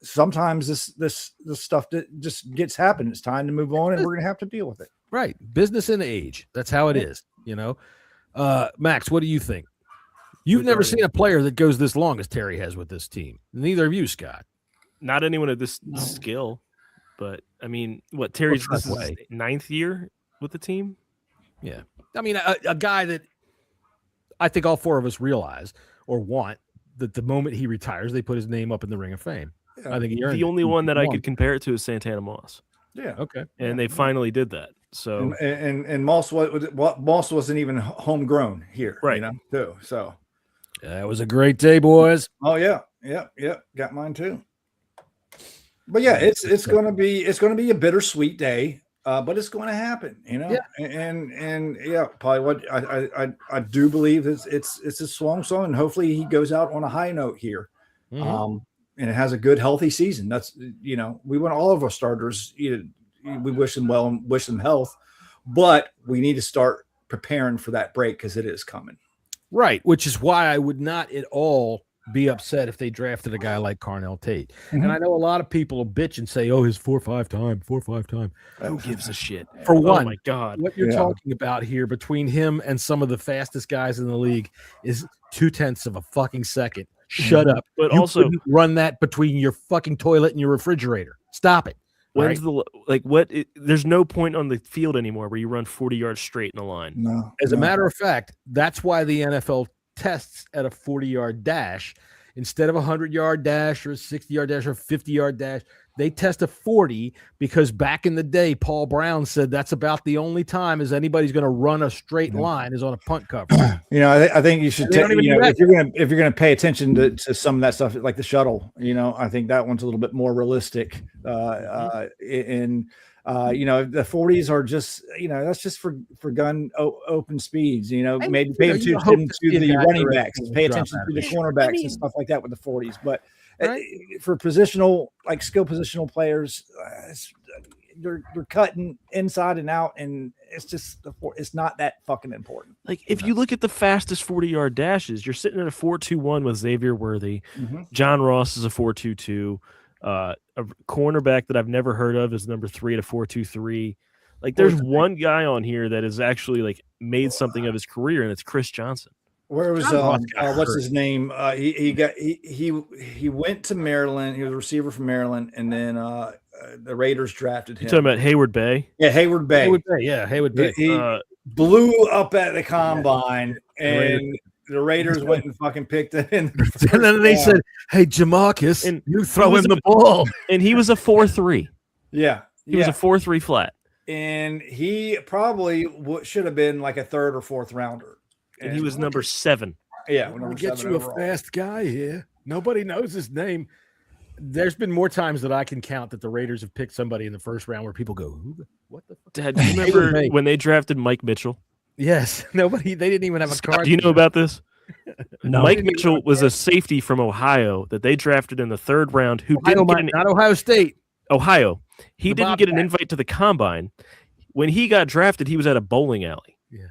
Sometimes this stuff that just gets happened. It's time to move on, and we're going to have to deal with it. Right. Business and age. That's how it is, you know. Max, what do you think? You've never seen a player that goes this long as Terry has with this team. Neither of you, Scott. Not anyone of this skill, but I mean, what Terry's this is his 9th year with the team? Yeah. I mean, a guy that I think all 4 of us realize or want that the moment he retires, they put his name up in the Ring of Fame. Yeah. I think the only one that I could compare it to is Santana Moss. Yeah. Okay. And they finally did that. So and Moss wasn't even homegrown here, right? You know, too. So that was a great day, boys. Oh yeah. Got mine too. But yeah, it's gonna be a bittersweet day. But it's going to happen, you know. Yeah. And yeah, probably what I do believe is it's a swan song, and hopefully he goes out on a high note here, and it has a good, healthy season. That's, you know, we want all of our starters. We wish them well and wish them health, but we need to start preparing for that break because it is coming. Right, which is why I would not at all be upset if they drafted a guy like Carnell Tate. Mm-hmm. And I know a lot of people will bitch and say, oh, his 4.5 time. Who gives a shit? For one, oh my God. What you're talking about here between him and some of the fastest guys in the league is 0.2 of a fucking second. Shut up. But you also run that between your fucking toilet and your refrigerator. Stop it. When's there's no point on the field anymore where you run 40 yards straight in a line. No. As a matter of fact, that's why the NFL tests at a 40-yard dash instead of a 100-yard dash or a 60-yard dash or a 50-yard dash. They test a 40 because back in the day, Paul Brown said that's about the only time as anybody's going to run a straight line is on a punt cover. You know, I think you should take, you know, if you're going to pay attention to some of that stuff, like the shuttle, you know, I think that one's a little bit more realistic. You know, the 40s are just, you know, that's just for gun open speeds, you know, maybe pay attention to the running backs, pay attention to the cornerbacks and stuff like that with the 40s. But for positional, like skill positional players, they're cutting inside and out, and it's not that fucking important. Like if you look at the fastest 40-yard dashes, you're sitting at a 4.21 with Xavier Worthy. Mm-hmm. John Ross is a 4.22. A cornerback that I've never heard of is number 3 at a 4.23. Like there's one guy on here that has actually like made something of his career, and it's Chris Johnson. Where was what's his name? He went to Maryland. He was a receiver from Maryland, and then the Raiders drafted him. You're talking about Hayward Bay? Yeah, Hayward Bay. Hayward Bay. He blew up at the combine, and the Raiders went and fucking picked it. And then they said, "Hey, Jamarcus, and you throw him the ball." And he was a 4.3. Yeah, he was a 4.3 flat, and he probably should have been like a 3rd or 4th rounder. And he was number 7. Yeah, we'll get you overall. A fast guy here. Nobody knows his name. There's been more times that I can count that the Raiders have picked somebody in the first round where people go, "What the fuck?" Dad, do you remember when they drafted Mike Mitchell? Yes. They didn't even have a card. Do you know about this? No. Mike Mitchell was a safety from Ohio that they drafted in the 3rd round. Not Ohio State. Ohio. He didn't get an invite to the combine. When he got drafted, he was at a bowling alley. Yeah.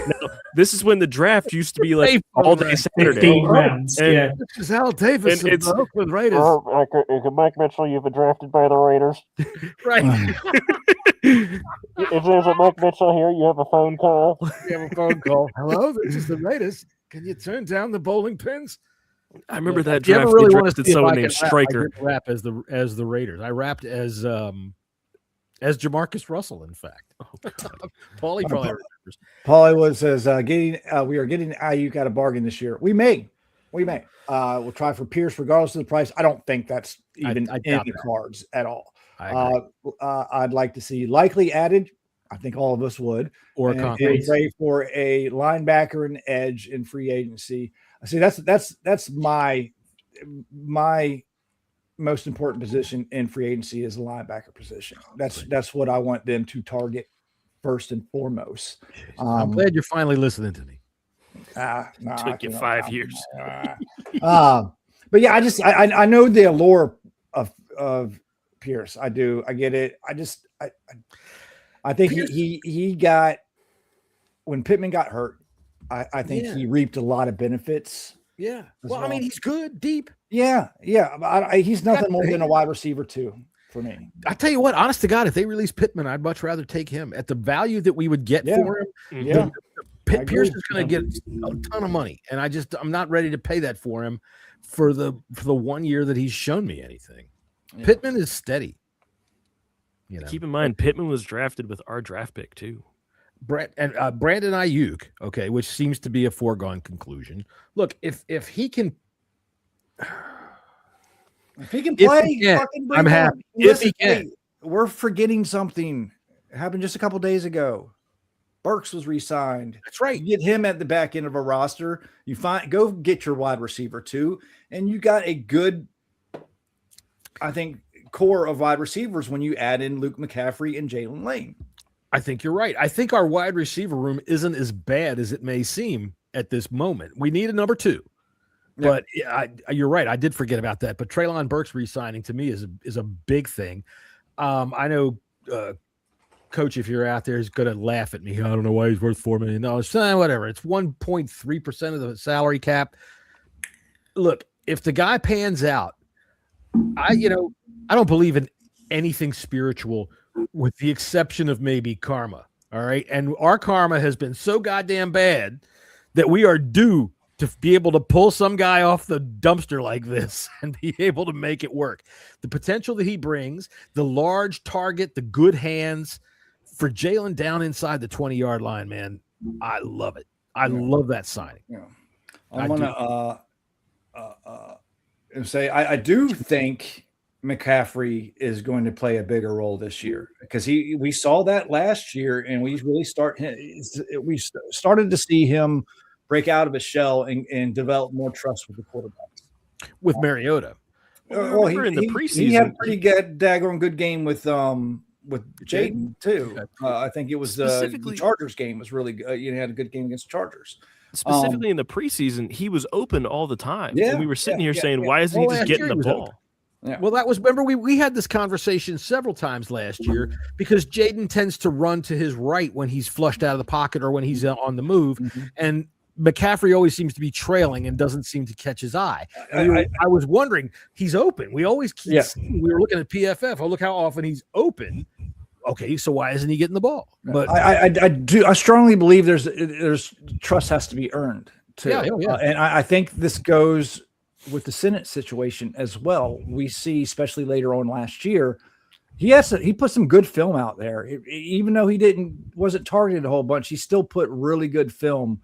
Now, this is when the draft used to be like all day Saturday. Rounds. Yeah. This is Al Davis of the Oakland Raiders. Mike Mitchell, you've been drafted by the Raiders. Right. If there's a Mike Mitchell here, you have a phone call. You have a phone call. Hello, this is the Raiders. Can you turn down the bowling pins? I remember that If you draft. ever really They want to drafted see if someone I named can rap, I Stryker. didn't rap as the Raiders. I rapped as Jamarcus Russell, in fact. Oh, God. Paulie probably remembers. Paulie says we are getting Ayuk at a bargain this year. We may. We'll try for Pierce regardless of the price. I don't think that's even I in doubt the that. cards at all. I agree. I'd like to see likely added. I think all of us would. Or a and conference. pray for a linebacker and edge in free agency. I see that's my most important position in free agency is the linebacker position. That's what I want them to target first and foremost. I'm glad you're finally listening to me. Took you 5 years. But yeah, I know the allure of Pierce. I do. I get it. I think he got, when Pittman got hurt, I think he reaped a lot of benefits. Yeah. Well, I mean, he's good deep. Yeah. He's nothing more than a wide receiver too for me. I tell you what, honest to God, if they release Pittman, I'd much rather take him at the value that we would get for him. Yeah. Pierce is going to get a ton of money, and I'm not ready to pay that for him for the 1 year that he's shown me anything. Yeah. Pittman is steady. You know? Keep in mind, Pittman was drafted with our draft pick too. Brandon Ayuk, okay, which seems to be a foregone conclusion. Look, if he can play, I'm happy. If he can, we're forgetting something. It happened just a couple days ago. Burks was re-signed. That's right. You get him at the back end of a roster. You go get your wide receiver too, and you got a good, I think, core of wide receivers when you add in Luke McCaffrey and Jalen Lane. I think you're right. I think our wide receiver room isn't as bad as it may seem at this moment. We need a number 2. But you're right. I did forget about that. But Treylon Burks re-signing to me is a big thing. I know, Coach, if you're out there, is going to laugh at me. I don't know why he's worth $4 million. Whatever. It's 1.3% of the salary cap. Look, if the guy pans out, I don't believe in anything spiritual with the exception of maybe karma. All right. And our karma has been so goddamn bad that we are due to be able to pull some guy off the dumpster like this and be able to make it work. The potential that he brings, the large target, the good hands for Jalen down inside the 20-yard line, man, I love it. I love that signing. Yeah. I want to say I do think McCaffrey is going to play a bigger role this year because we saw that last year and we really started to see him break out of his shell and develop more trust with the quarterbacks. With Mariota. Well, in the preseason, he had a pretty good game with Jaden too. I think it was the Chargers game was really good. You had a good game against the Chargers. Specifically in the preseason, he was open all the time. Yeah, and we were sitting here saying, why isn't he just getting the ball? Yeah. Well, that was, remember, we had this conversation several times last year because Jaden tends to run to his right when he's flushed out of the pocket or when he's on the move. Mm-hmm. And McCaffrey always seems to be trailing and doesn't seem to catch his eye. I was wondering, he's open. We always keep seeing, we were looking at PFF. Oh, look how often he's open. Okay, so why isn't he getting the ball? But I strongly believe there's trust has to be earned too. Yeah. And I think this goes with the Senate situation as well. We see, especially later on last year, he put some good film out there. Even though he wasn't targeted a whole bunch, he still put really good film.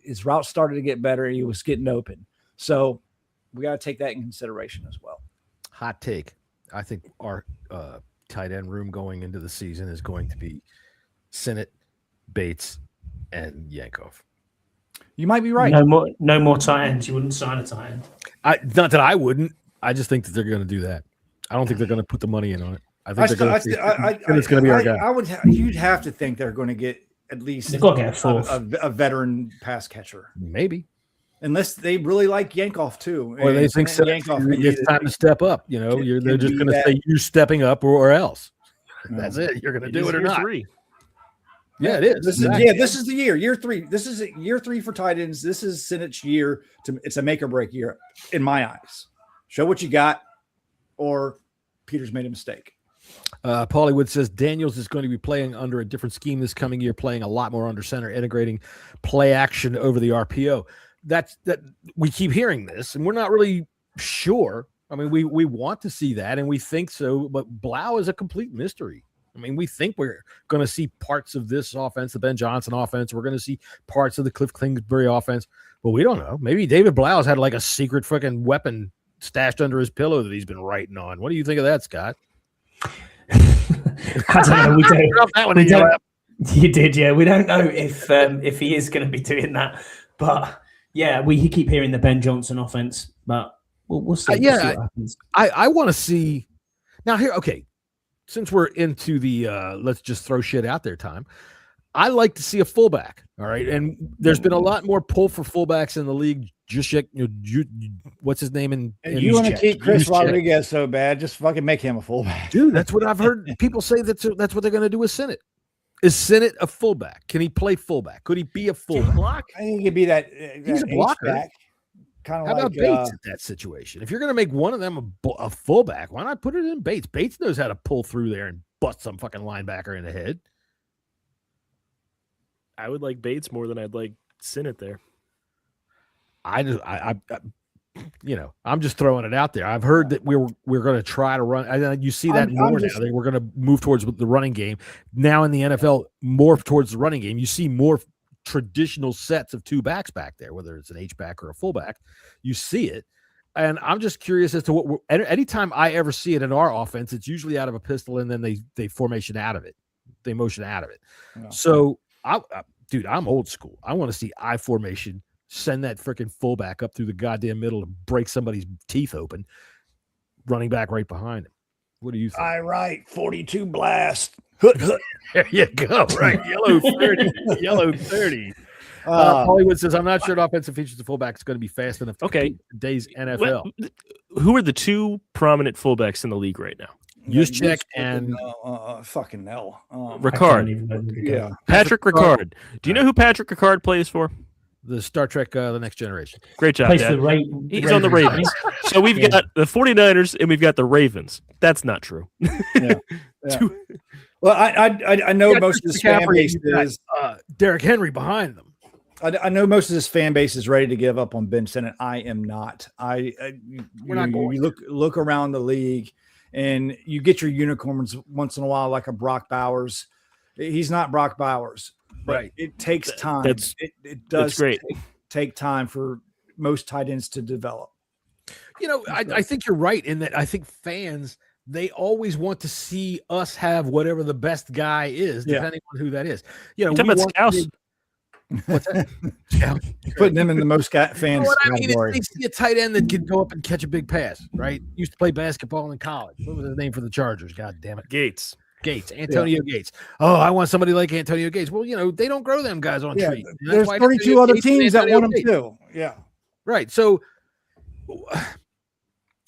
His route started to get better. He was getting open. So we got to take that in consideration as well. Hot take. I think our tight end room going into the season is going to be Senate, Bates, and Yankov. You might be right. No more tight ends. You wouldn't sign a tight end. Not that I wouldn't. I just think that they're going to do that. I don't think they're going to put the money in on it. I think it's going to be our guy. You'd have to think they're going to get at least a veteran pass catcher. Maybe. Unless they really like Yankoff too. Or they think it's time to step up. You know, they're just going to say you stepping up or else. That's it. You're going to do it or not. 3. Yeah, it is. This is the year 3. This is year 3 for tight ends. This is Senate's year. It's a make or break year in my eyes. Show what you got, or Peter's made a mistake. Paulie Wood says Daniels is going to be playing under a different scheme this coming year, playing a lot more under center, integrating play action over the RPO. That we keep hearing this, and we're not really sure. I mean, we want to see that, and we think so, but Blau is a complete mystery. I mean, we think we're going to see parts of this offense, the Ben Johnson offense. We're going to see parts of the Cliff Kingsbury offense, but we don't know. Maybe David Blau's had like a secret freaking weapon stashed under his pillow that he's been writing on. What do you think of that, Scott? I don't know. You did, yeah. We don't know if he is going to be doing that, but yeah, we keep hearing the Ben Johnson offense, but we'll see. We'll see what happens. I want to see now here. Okay, since we're into the let's just throw shit out there time, I like to see a fullback. All right, and there's been a lot more pull for fullbacks in the league. Just what's his name? And you want to keep Chris Rodriguez so bad, just fucking make him a fullback, dude. That's what I've heard people say. That's what they're going to do with Sinnott. Is Sinnott a fullback? Can he play fullback? Could he be a fullback? I think he could be that. He's a blocker. Kind of How like about Bates in that situation? If you're going to make one of them a fullback, why not put it in Bates? Bates knows how to pull through there and bust some fucking linebacker in the head. I would like Bates more than I'd like Sinnott there. I'm just throwing it out there. I've heard that we're going to try to run. You see that more now. We're going to move towards the running game. Now in the NFL, more towards the running game. You see more traditional sets of two backs back there, whether it's an H-back or a fullback. You see it. And I'm just curious as to anytime I ever see it in our offense, it's usually out of a pistol and then they formation out of it. They motion out of it. Yeah. So, dude, I'm old school. I want to see I formation. Send that freaking fullback up through the goddamn middle and break somebody's teeth open, running back right behind him. What do you think? I write 42 blast. There you go. Right. Yellow 30. Yellow 30. Hollywood says, I'm not sure the offensive features of fullback is going to be fast enough to compete in today's NFL. Who are the two prominent fullbacks in the league right now? Juszczyk and fucking hell. Ricard. Yeah. Patrick Ricard. Do you know who Patrick Ricard plays for? The Star Trek, The Next Generation. Great job, Dad. He's on the Ravens. So we've got the 49ers and we've got the Ravens. That's not true. Yeah. Well, I know most of this fan base is Derrick Henry behind them. I know most of this fan base is ready to give up on Ben Sinnott. I am not. We're not going. You look around the league, and you get your unicorns once in a while, like a Brock Bowers. He's not Brock Bowers. Right. It takes time. It does take time for most tight ends to develop. I think you're right in that I think fans, they always want to see us have whatever the best guy is, depending on who that is. You're talking about Scouts. What's that? Yeah. Putting them in the most fans. What I mean is they see a tight end that can go up and catch a big pass, right? Used to play basketball in college. What was his name for the Chargers? God damn it. Antonio Gates. Oh, I want somebody like Antonio Gates. Well, they don't grow them guys on trees. There's 32 other teams that want them too. Yeah. Right. So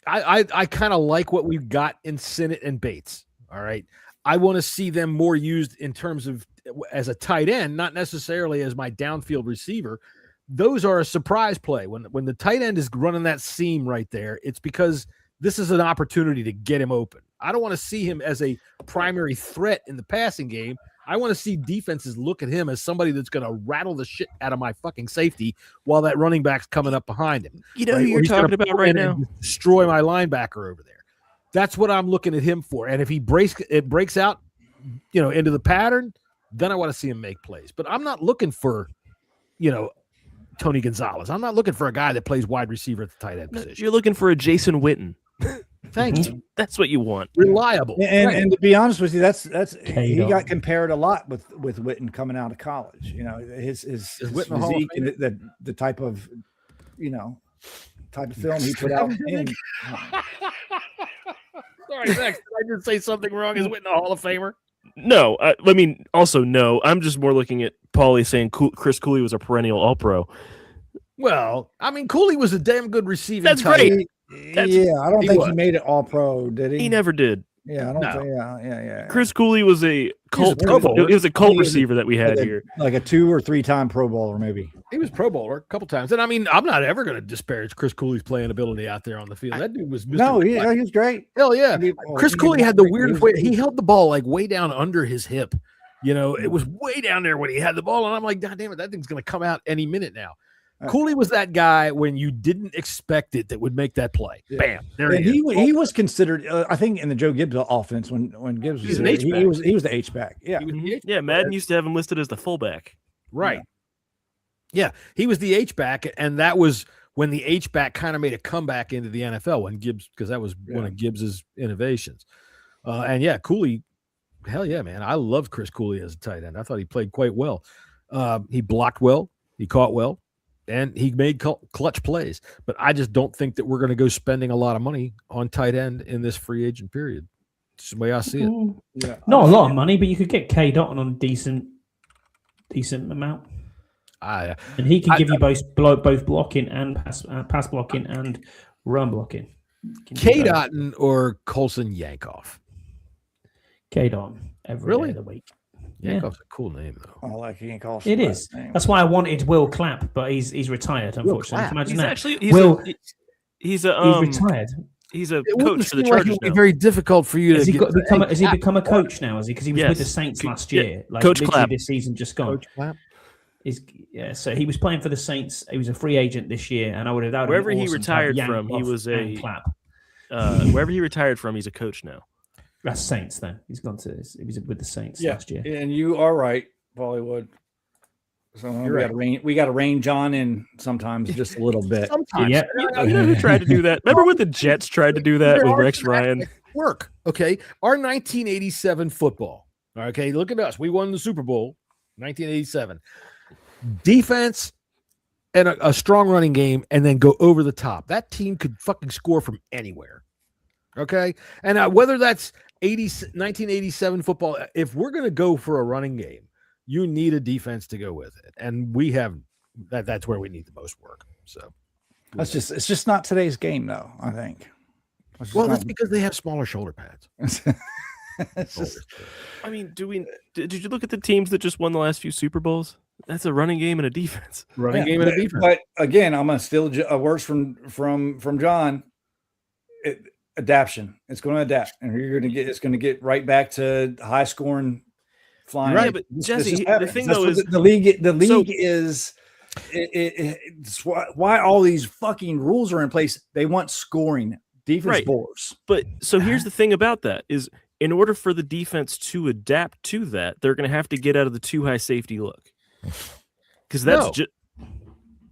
I kind of like what we've got in Sinnott and Bates. All right. I want to see them more used in terms of as a tight end, not necessarily as my downfield receiver. Those are a surprise play. When the tight end is running that seam right there, it's because this is an opportunity to get him open. I don't want to see him as a primary threat in the passing game. I want to see defenses look at him as somebody that's going to rattle the shit out of my fucking safety while that running back's coming up behind him. You know who you're talking about right now? Destroy my linebacker over there. That's what I'm looking at him for. And if he breaks out, into the pattern, then I want to see him make plays. But I'm not looking for, Tony Gonzalez. I'm not looking for a guy that plays wide receiver at the tight end position. You're looking for a Jason Witten. Thank you. That's what you want. Reliable. And to be honest with you, that's he got compared a lot with Witten coming out of college. His physique and the type of film he put out. Sorry, Max, did I just say something wrong? Is Witten a Hall of Famer? No, no. I'm just more looking at Paulie saying Chris Cooley was a perennial All-Pro. Well, Cooley was a damn good receiver. That's great. I don't think he made it All-Pro, did he? He never did. Yeah, I don't think. Yeah. Chris Cooley was a cult. Pro Bowler. It was a cult receiver that we had here, like a 2 or 3 time Pro Bowler, maybe. He was Pro Bowler a couple times, and I mean, I'm not ever going to disparage Chris Cooley's playing ability out there on the field. That dude was Mr. He was great. Hell yeah, Chris Cooley had the weirdest way. He held the ball like way down under his hip. You know, it was way down there when he had the ball, and I'm like, God damn it, that thing's going to come out any minute now. Cooley was that guy when you didn't expect it that would make that play. Yeah. Bam! There he was considered. I think in the Joe Gibbs offense when Gibbs was there, he was the H-back. Yeah, Madden used to have him listed as the fullback. Right. Yeah, he was the H-back, and that was when the H-back kind of made a comeback into the NFL when Gibbs, because that was one of Gibbs's innovations. And yeah, Cooley, hell yeah, man, I loved Chris Cooley as a tight end. I thought he played quite well. He blocked well, he caught well. And he made clutch plays, but I just don't think that we're going to go spending a lot of money on tight end in this free agent period. It's the way I see it. Yeah. Not a lot of money, but you could get K. Dotton on decent amount. And he can give you both blocking and pass blocking and run blocking. K. Dotton or Colson Yankoff? K. Dotton every day of the week. Yankoff's a cool name, though. I like Yankoff. It is. That's why I wanted Will Clapp, but he's retired, unfortunately. Imagine that. He's retired. He's a coach for the Chargers now. Very difficult for you to has he become a coach now? Is he? Because he was with the Saints last year. Like Coach Clapp. This season just gone. Coach Clapp. So he was playing for the Saints. He was a free agent this year, and I would have. Wherever he retired from, he was a Clapp. Wherever he retired from, he's a coach now. That's Saints. Then he's gone to. He was with the Saints last year. And you are right, Bollywood. So we got to rein John in sometimes, just a little bit. Sometimes. Yeah. You know who tried to do that? Remember when the Jets tried to do that with Rex Ryan? Work. Okay. Our 1987 football. Okay. Look at us. We won the Super Bowl, 1987. Defense and a strong running game, and then go over the top. That team could fucking score from anywhere. Okay. And whether that's 1987 football, if we're going to go for a running game, you need a defense to go with it. And we have that. That's where we need the most work. So it's just not today's game, though, I think. That's because they have smaller shoulder pads. I mean, did you look at the teams that just won the last few Super Bowls? That's a running game and a defense. Game and a defense. But again, I'm going to steal a words from John. Adaption. It's going to adapt, and it's going to get right back to high scoring, flying. Right, but Jesse, the thing though is the league is. It's why all these fucking rules are in place. They want scoring defense bowlers. But so here's the thing about that is, in order for the defense to adapt to that, they're going to have to get out of the too high safety look. Because that's just.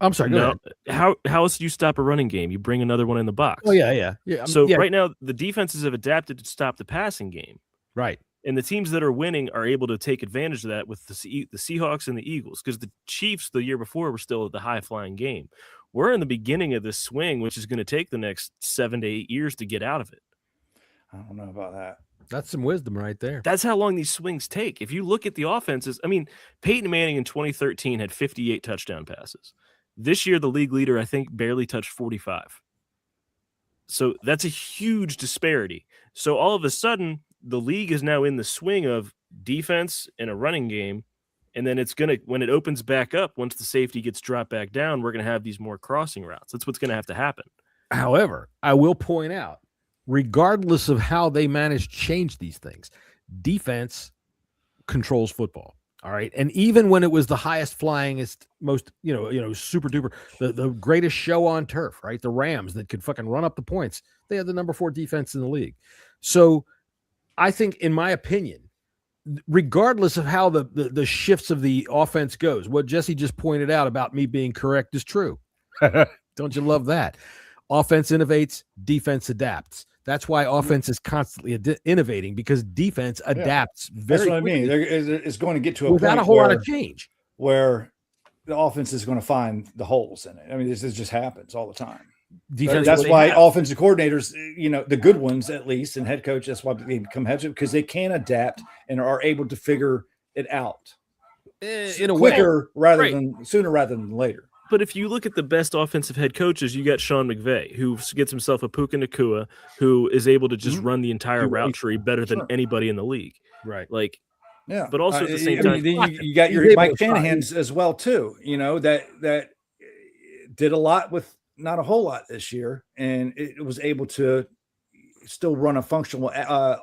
I'm sorry. No, how else do you stop a running game? You bring another one in the box. Oh yeah. So right now the defenses have adapted to stop the passing game. Right. And the teams that are winning are able to take advantage of that with the Seahawks and the Eagles, because the Chiefs the year before were still at the high-flying game. We're in the beginning of this swing, which is going to take the next 7 to 8 years to get out of it. I don't know about that. That's some wisdom right there. That's how long these swings take. If you look at the offenses, I mean, Peyton Manning in 2013 had 58 touchdown passes. This year, the league leader, I think, barely touched 45. So that's a huge disparity. So all of a sudden, the league is now in the swing of defense and a running game. And then it's going to, when it opens back up, once the safety gets dropped back down, we're going to have these more crossing routes. That's what's going to have to happen. However, I will point out, regardless of how they manage to change these things, defense controls football. All right. And even when it was the highest flyingest, most, super duper, the greatest show on turf, right? The Rams that could fucking run up the points. They had the number 4 defense in the league. So I think, in my opinion, regardless of how the shifts of the offense goes, what Jesse just pointed out about me being correct is true. Don't you love that? Offense innovates, defense adapts. That's why offense is constantly innovating, because defense adapts very quickly. That's what I mean. It's going to get to a without point a whole lot of change where the offense is going to find the holes in it. I mean, this just happens all the time. Defense, that's why offensive coordinators, the good ones at least, and head coach, that's why they become head coach, because they can adapt and are able to figure it out in a quicker way, sooner rather than later. But if you look at the best offensive head coaches, you got Sean McVay, who gets himself a Puka Nacua, who is able to just run the entire route tree better than anybody in the league. Right. Like, yeah. But also at the same time, you got your Mike Shanahan's as well too. You know that did a lot with not a whole lot this year, and it was able to still run a functional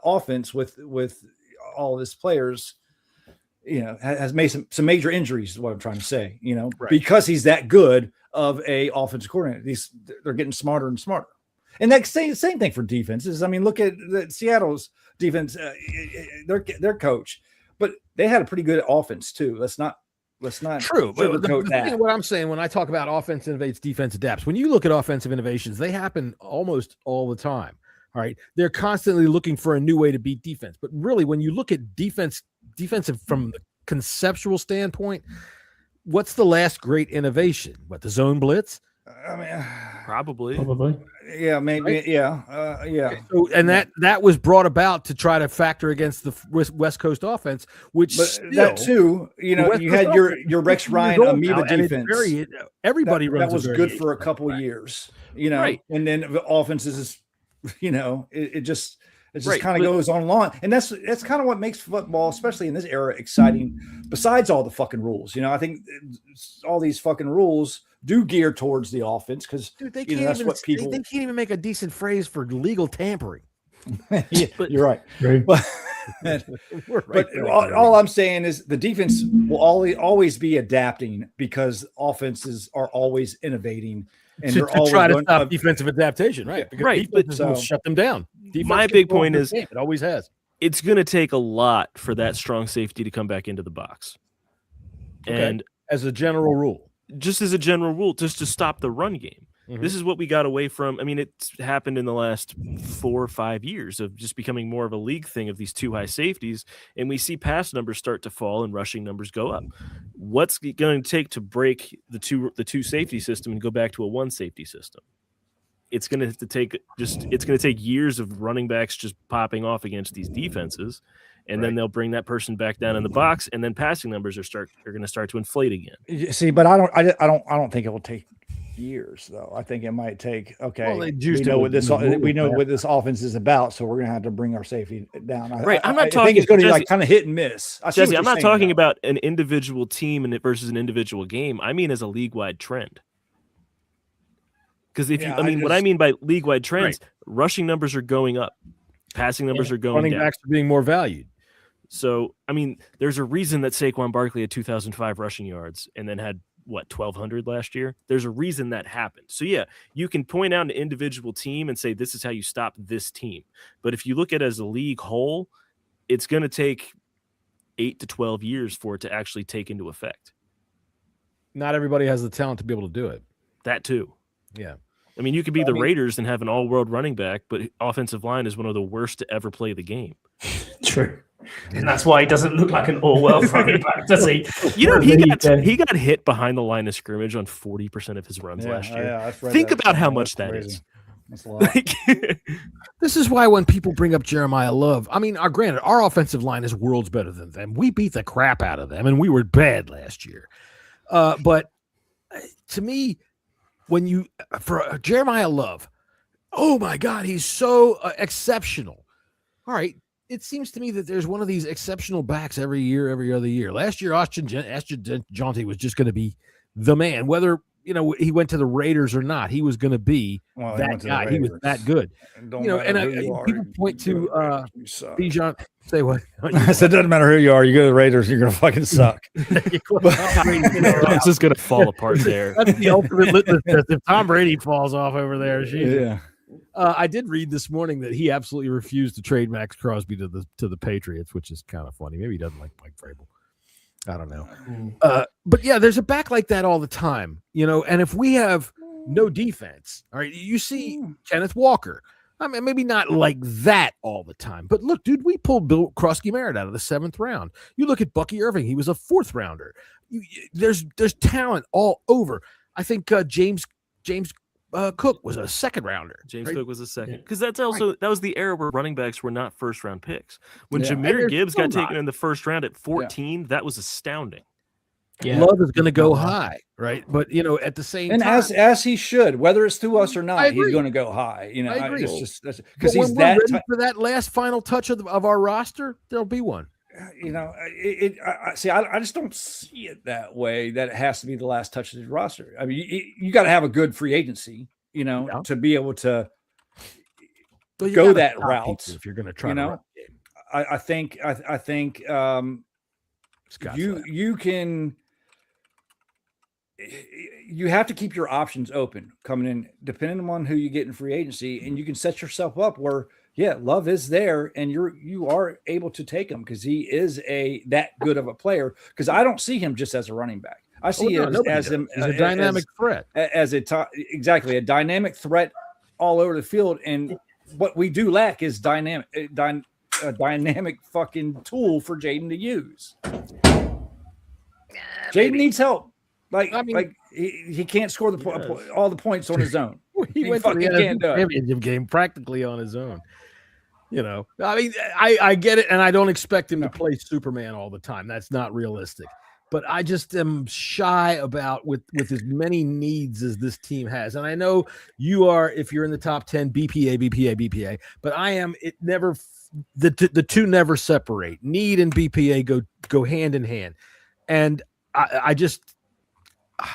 offense with all of his players. You know, has made some major injuries is what I'm trying to say, you know, because he's that good of a offensive coordinator. They're getting smarter and smarter. And that same thing for defenses. I mean, look at Seattle's defense, their coach, but they had a pretty good offense too. Let's not true. But what I'm saying when I talk about offense innovates, defense adapts, when you look at offensive innovations, they happen almost all the time. All right. They're constantly looking for a new way to beat defense. But really, when you look at defensive from the conceptual standpoint, what's the last great innovation? What, the zone blitz? I mean, probably. Yeah, maybe. Right? Yeah. So, and that was brought about to try to factor against the West Coast offense, which that too, you know, you had your Rex Ryan amoeba defense. Everybody runs that was good for a couple of years, you know, and then the offenses is, you know, it just kind of goes on long, and that's kind of what makes football, especially in this era, exciting. Besides all the fucking rules, you know, I think all these fucking rules do gear towards the offense because that's what people. They can't even make a decent phrase for legal tampering. Yeah, but you're right. But all I'm saying is the defense will always be adapting because offenses are always innovating. And to try to stop defensive adaptation, right? Because defenses will shut them down. My big point is it always has. It's going to take a lot for that strong safety to come back into the box. And as a general rule, just to stop the run game. Mm-hmm. This is what we got away from. I mean, it's happened in the last 4 or 5 years of just becoming more of a league thing of these two high safeties. And we see pass numbers start to fall and rushing numbers go up. What's it going to take to break the two safety system and go back to a one safety system? It's going to take years of running backs just popping off against these defenses. And then they'll bring that person back down in the box, and then passing numbers are going to start to inflate again. See, but I don't think it will take years though. I think it might take we know what this offense is about, so we're gonna have to bring our safety down. I'm not talking. I think it's going to be like kind of hit and miss. Jesse, I'm not talking about an individual team versus an individual game. I mean as a league-wide trend. Because what I mean by league-wide trends, rushing numbers are going up, passing numbers are going down. Running backs are being more valued. So I mean, there's a reason that Saquon Barkley had 2,005 rushing yards and then had 1,200 last year. There's a reason that happened. So yeah, you can point out an individual team and say this is how you stop this team. But if you look at it as a league whole, it's going to take 8 to 12 years for it to actually take into effect. Not everybody has the talent to be able to do it. That too. Yeah. I mean, you could be the Raiders and have an all-world running back, but offensive line is one of the worst to ever play the game. True. And that's why he doesn't look like an all-world running back, does he? You know, he got hit behind the line of scrimmage on 40% of his runs last year. Yeah, think about how much that is. That's a lot. This is why when people bring up Jeremiah Love, I mean, granted, our offensive line is worlds better than them. We beat the crap out of them, and we were bad last year. But to me, for Jeremiah Love, oh my God, he's so exceptional. All right. It seems to me that there's one of these exceptional backs every other year. Last year, Ashton Jeanty was just going to be the man, whether he went to the Raiders or not. He was going to be that guy. He was that good. People point to Bijan. Say what? I said, it doesn't matter who you are. You go to the Raiders, you're going to fucking suck. It's just going to fall apart there. That's the ultimate litmus test. If Tom Brady falls off over there, yeah. I did read this morning that he absolutely refused to trade Max Crosby to the Patriots, which is kind of funny. Maybe he doesn't like Mike Vrabel. I don't know. But yeah, there's a back like that all the time, and if we have no defense, all right, you see Kenneth Walker. I mean, maybe not like that all the time, but look, dude, we pulled Bill Krusky-Merritt out of the 7th round. You look at Bucky Irving. He was a 4th rounder. There's talent all over. I think James Cook was a 2nd rounder. Cook was a second, because that was the era where running backs were not 1st round picks. When Jahmyr Gibbs got taken in the 1st round at 14, that was astounding. Love is going to go high, right? But at the same and time, as he should, whether it's through us or not, he's going to go high. I agree. It's just because he's that ready for that last final touch of our roster. There'll be one. I just don't see it that way. That it has to be the last touch of the roster. I mean, you got to have a good free agency, to be able to go that route. If you're going to try, I think you can. You have to keep your options open coming in, depending on who you get in free agency, and you can set yourself up where, Love is there, and you are able to take him because he is that good of a player. Because I don't see him just as a running back. I see him as a dynamic threat, exactly a dynamic threat all over the field. And what we do lack is a dynamic fucking tool for Jaden to use. Jaden needs help. He can't score all the points on his own. He went to the NFC Championship game practically on his own. I get it, and I don't expect him to play Superman all the time. That's not realistic. But I just am shy about with as many needs as this team has. And I know you are, if you're in the top 10, BPA. But I am. It never. The two never separate. Need and BPA go hand in hand. And I just.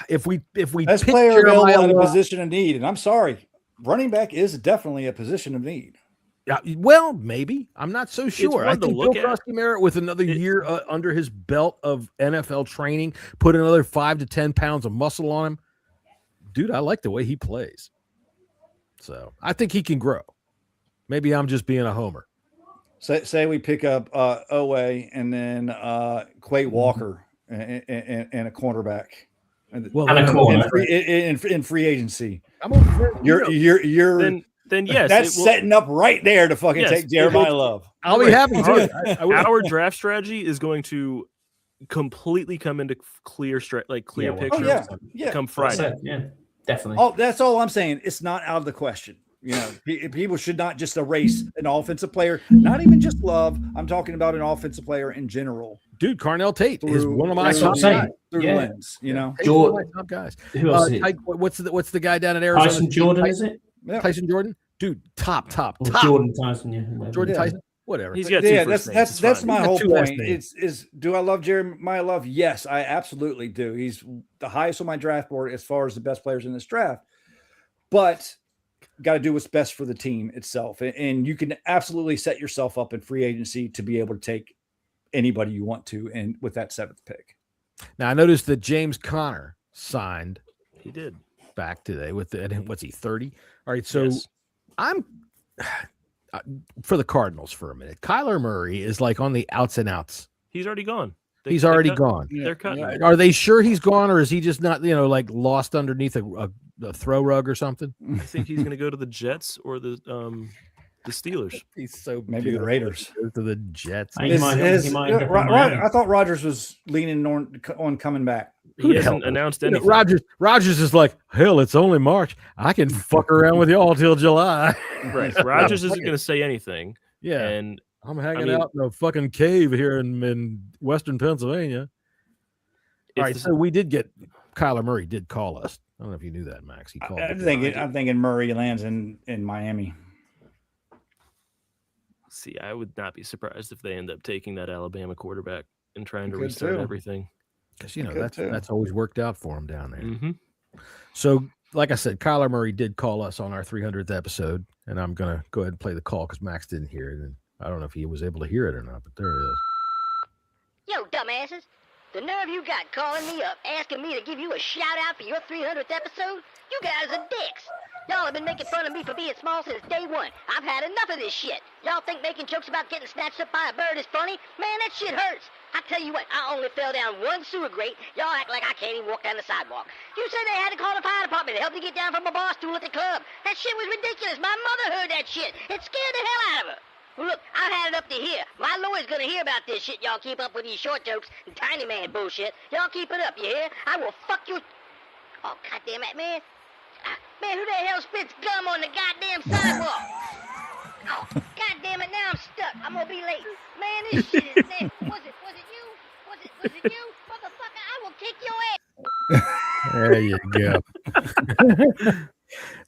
If we best player available in a position of need, and I'm sorry, running back is definitely a position of need. Yeah, well, maybe I'm not so sure. I think Bill Krusty with another year under his belt of NFL training, put another 5 to 10 pounds of muscle on him. Dude, I like the way he plays. So I think he can grow. Maybe I'm just being a homer. Say we pick up Owe and then Quay Walker and a cornerback. Well, in free agency, then yes, that's setting up right there to fucking take Jeremiah Love. I'll be happy to. Our draft strategy is going to completely come into clear picture. Come Friday. Yeah, definitely. Oh, that's all I'm saying. It's not out of the question. People should not just erase an offensive player, not even just Love. I'm talking about an offensive player in general. Dude, Carnell Tate is one of my top guys. Lens, Jordan, one of my top guys. Who else? What's the guy down in Arizona? Tyson Jordan, is it? Yeah. Tyson Jordan, dude, top. Jordan Tyson, yeah. Jordan Tyson, whatever. He's got that's my whole point. Is do I love Jeremiah Love? Yes, I absolutely do. He's the highest on my draft board as far as the best players in this draft. But got to do what's best for the team itself, and you can absolutely set yourself up in free agency to be able to take anybody you want to, and with that 7th pick. Now I noticed that James Conner signed. He did back today with what's he 30? All right, so yes. I'm for the Cardinals for a minute. Kyler Murray is like on the outs and outs. He's already gone. He's already gone. They're cutting. Are they sure he's gone, or is he just not like lost underneath a throw rug or something? I think he's going to go to the Jets or the Steelers. He's so maybe the Raiders. Go to the Jets. I thought Rodgers was leaning on coming back. He hasn't announced anything. Rodgers is like, hell, it's only March. I can fuck around with y'all till July. Right. Rodgers isn't going to say anything. Yeah. And I'm hanging out in a fucking cave here in Western Pennsylvania. All right, so we did get Kyler Murray did call us. I don't know if you knew that, Max. He called. I'm thinking Murray lands in Miami. See, I would not be surprised if they end up taking that Alabama quarterback and trying to restart everything. Because that's always worked out for him down there. Mm-hmm. So, like I said, Kyler Murray did call us on our 300th episode, and I'm gonna go ahead and play the call because Max didn't hear it, and I don't know if he was able to hear it or not, but there it is. Yo, dumbasses. The nerve you got calling me up, asking me to give you a shout-out for your 300th episode? You guys are dicks. Y'all have been making fun of me for being small since day one. I've had enough of this shit. Y'all think making jokes about getting snatched up by a bird is funny? Man, that shit hurts. I tell you what, I only fell down one sewer grate. Y'all act like I can't even walk down the sidewalk. You said they had to call the fire department to help me get down from a bar stool at the club. That shit was ridiculous. My mother heard that shit. It scared the hell out of her. Well, look, I've had it up to here. My lawyer's gonna hear about this shit y'all keep up with these short jokes and tiny man bullshit. Y'all keep it up, you hear? I will fuck you. Oh, goddamn it, man. Man, who the hell spits gum on the goddamn sidewalk? Oh, goddamn it, now I'm stuck. I'm gonna be late. Man, this shit is nasty. Was it you? Was it you? Motherfucker, I will kick your ass. There you go.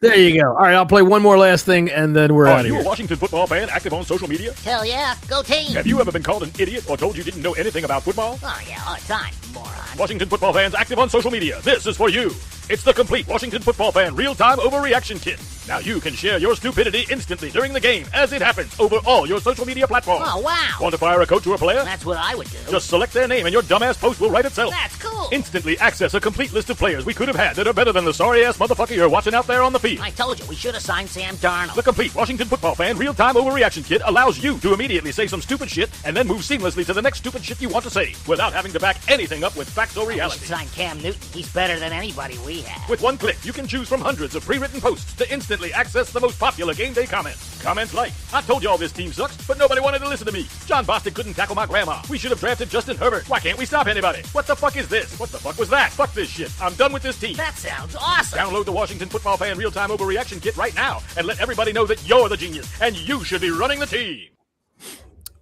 There you go. All right, I'll play one more last thing, and then we're out of Are you here. a Washington football fan active on social media? Hell yeah, go team. Have you ever been called an idiot or told you didn't know anything about football? Oh yeah, all the time, moron. Washington football fans active on social media, this is for you. It's the complete Washington football fan real-time overreaction kit. Now you can share your stupidity instantly during the game as it happens over all your social media platforms. Oh wow. Want to fire a coach or a player? That's what I would do. Just select their name and your dumbass post will write itself. That's cool. Instantly access a complete list of players we could have had that are better than the sorry-ass motherfucker you're watching out there on the field. I told you, we should have signed Sam Darnold. The complete Washington football fan real-time overreaction kit allows you to immediately say some stupid shit and then move seamlessly to the next stupid shit you want to say without having to back anything up with facts or We reality. should sign Cam Newton. He's better than anybody we have. With one click, you can choose from hundreds of pre-written posts to instantly access the most popular game day comments. Comments like, I told y'all this team sucks, but nobody wanted to listen to me. John Bostic couldn't tackle my grandma. We should have drafted Justin Herbert. Why can't we stop anybody? What the fuck is this? What the fuck was that? Fuck this shit. I'm done with this team. That sounds awesome. Download the Washington Football Fan Real-Time Overreaction Kit right now and let everybody know that you're the genius and you should be running the team.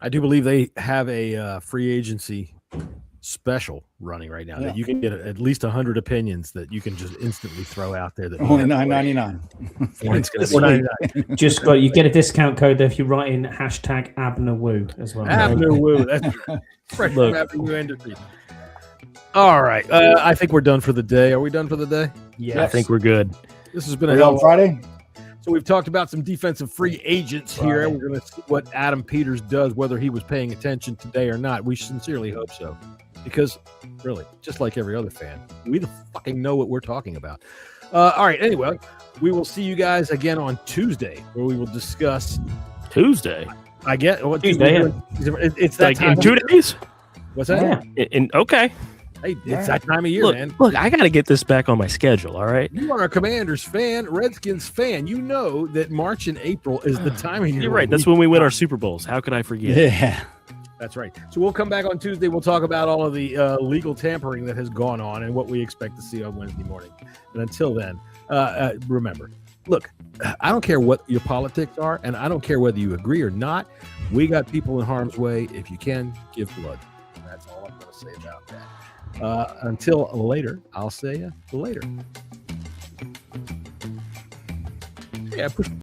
I do believe they have a free agency special running right now that you can get at least 100 opinions that you can just instantly throw out there. That Only $9.99. $4.99. Just got you get a discount code there if you write in hashtag #AbnerWoo as well. AbnerWoo. That's fresh from Abner Industries. All right. I think we're done for the day. Are we done for the day? Yeah, I think we're good. This has been Are a we hell on of Friday? So we've talked about some defensive free agents here. We're going to see what Adam Peters does, whether he was paying attention today or not. We sincerely hope so. Because, really, just like every other fan, we the fucking know what we're talking about. All right, anyway, we will see you guys again on Tuesday, where we will discuss... Tuesday? I get... What Tuesday, It's that like time in 2 days? What's that? Yeah. Okay. Hey, it's that time of year, Look, man. I got to get this back on my schedule, all right? You are a Commanders fan, Redskins fan. You know that March and April is the time of year. You're right. That's when we win our Super Bowls. How could I forget? Yeah. That's right. So we'll come back on Tuesday. We'll talk about all of the legal tampering that has gone on and what we expect to see on Wednesday morning. And until then, remember, look, I don't care what your politics are, and I don't care whether you agree or not. We got people in harm's way. If you can, give blood. And that's all I'm going to say about that. Until later, I'll say later. Yeah, push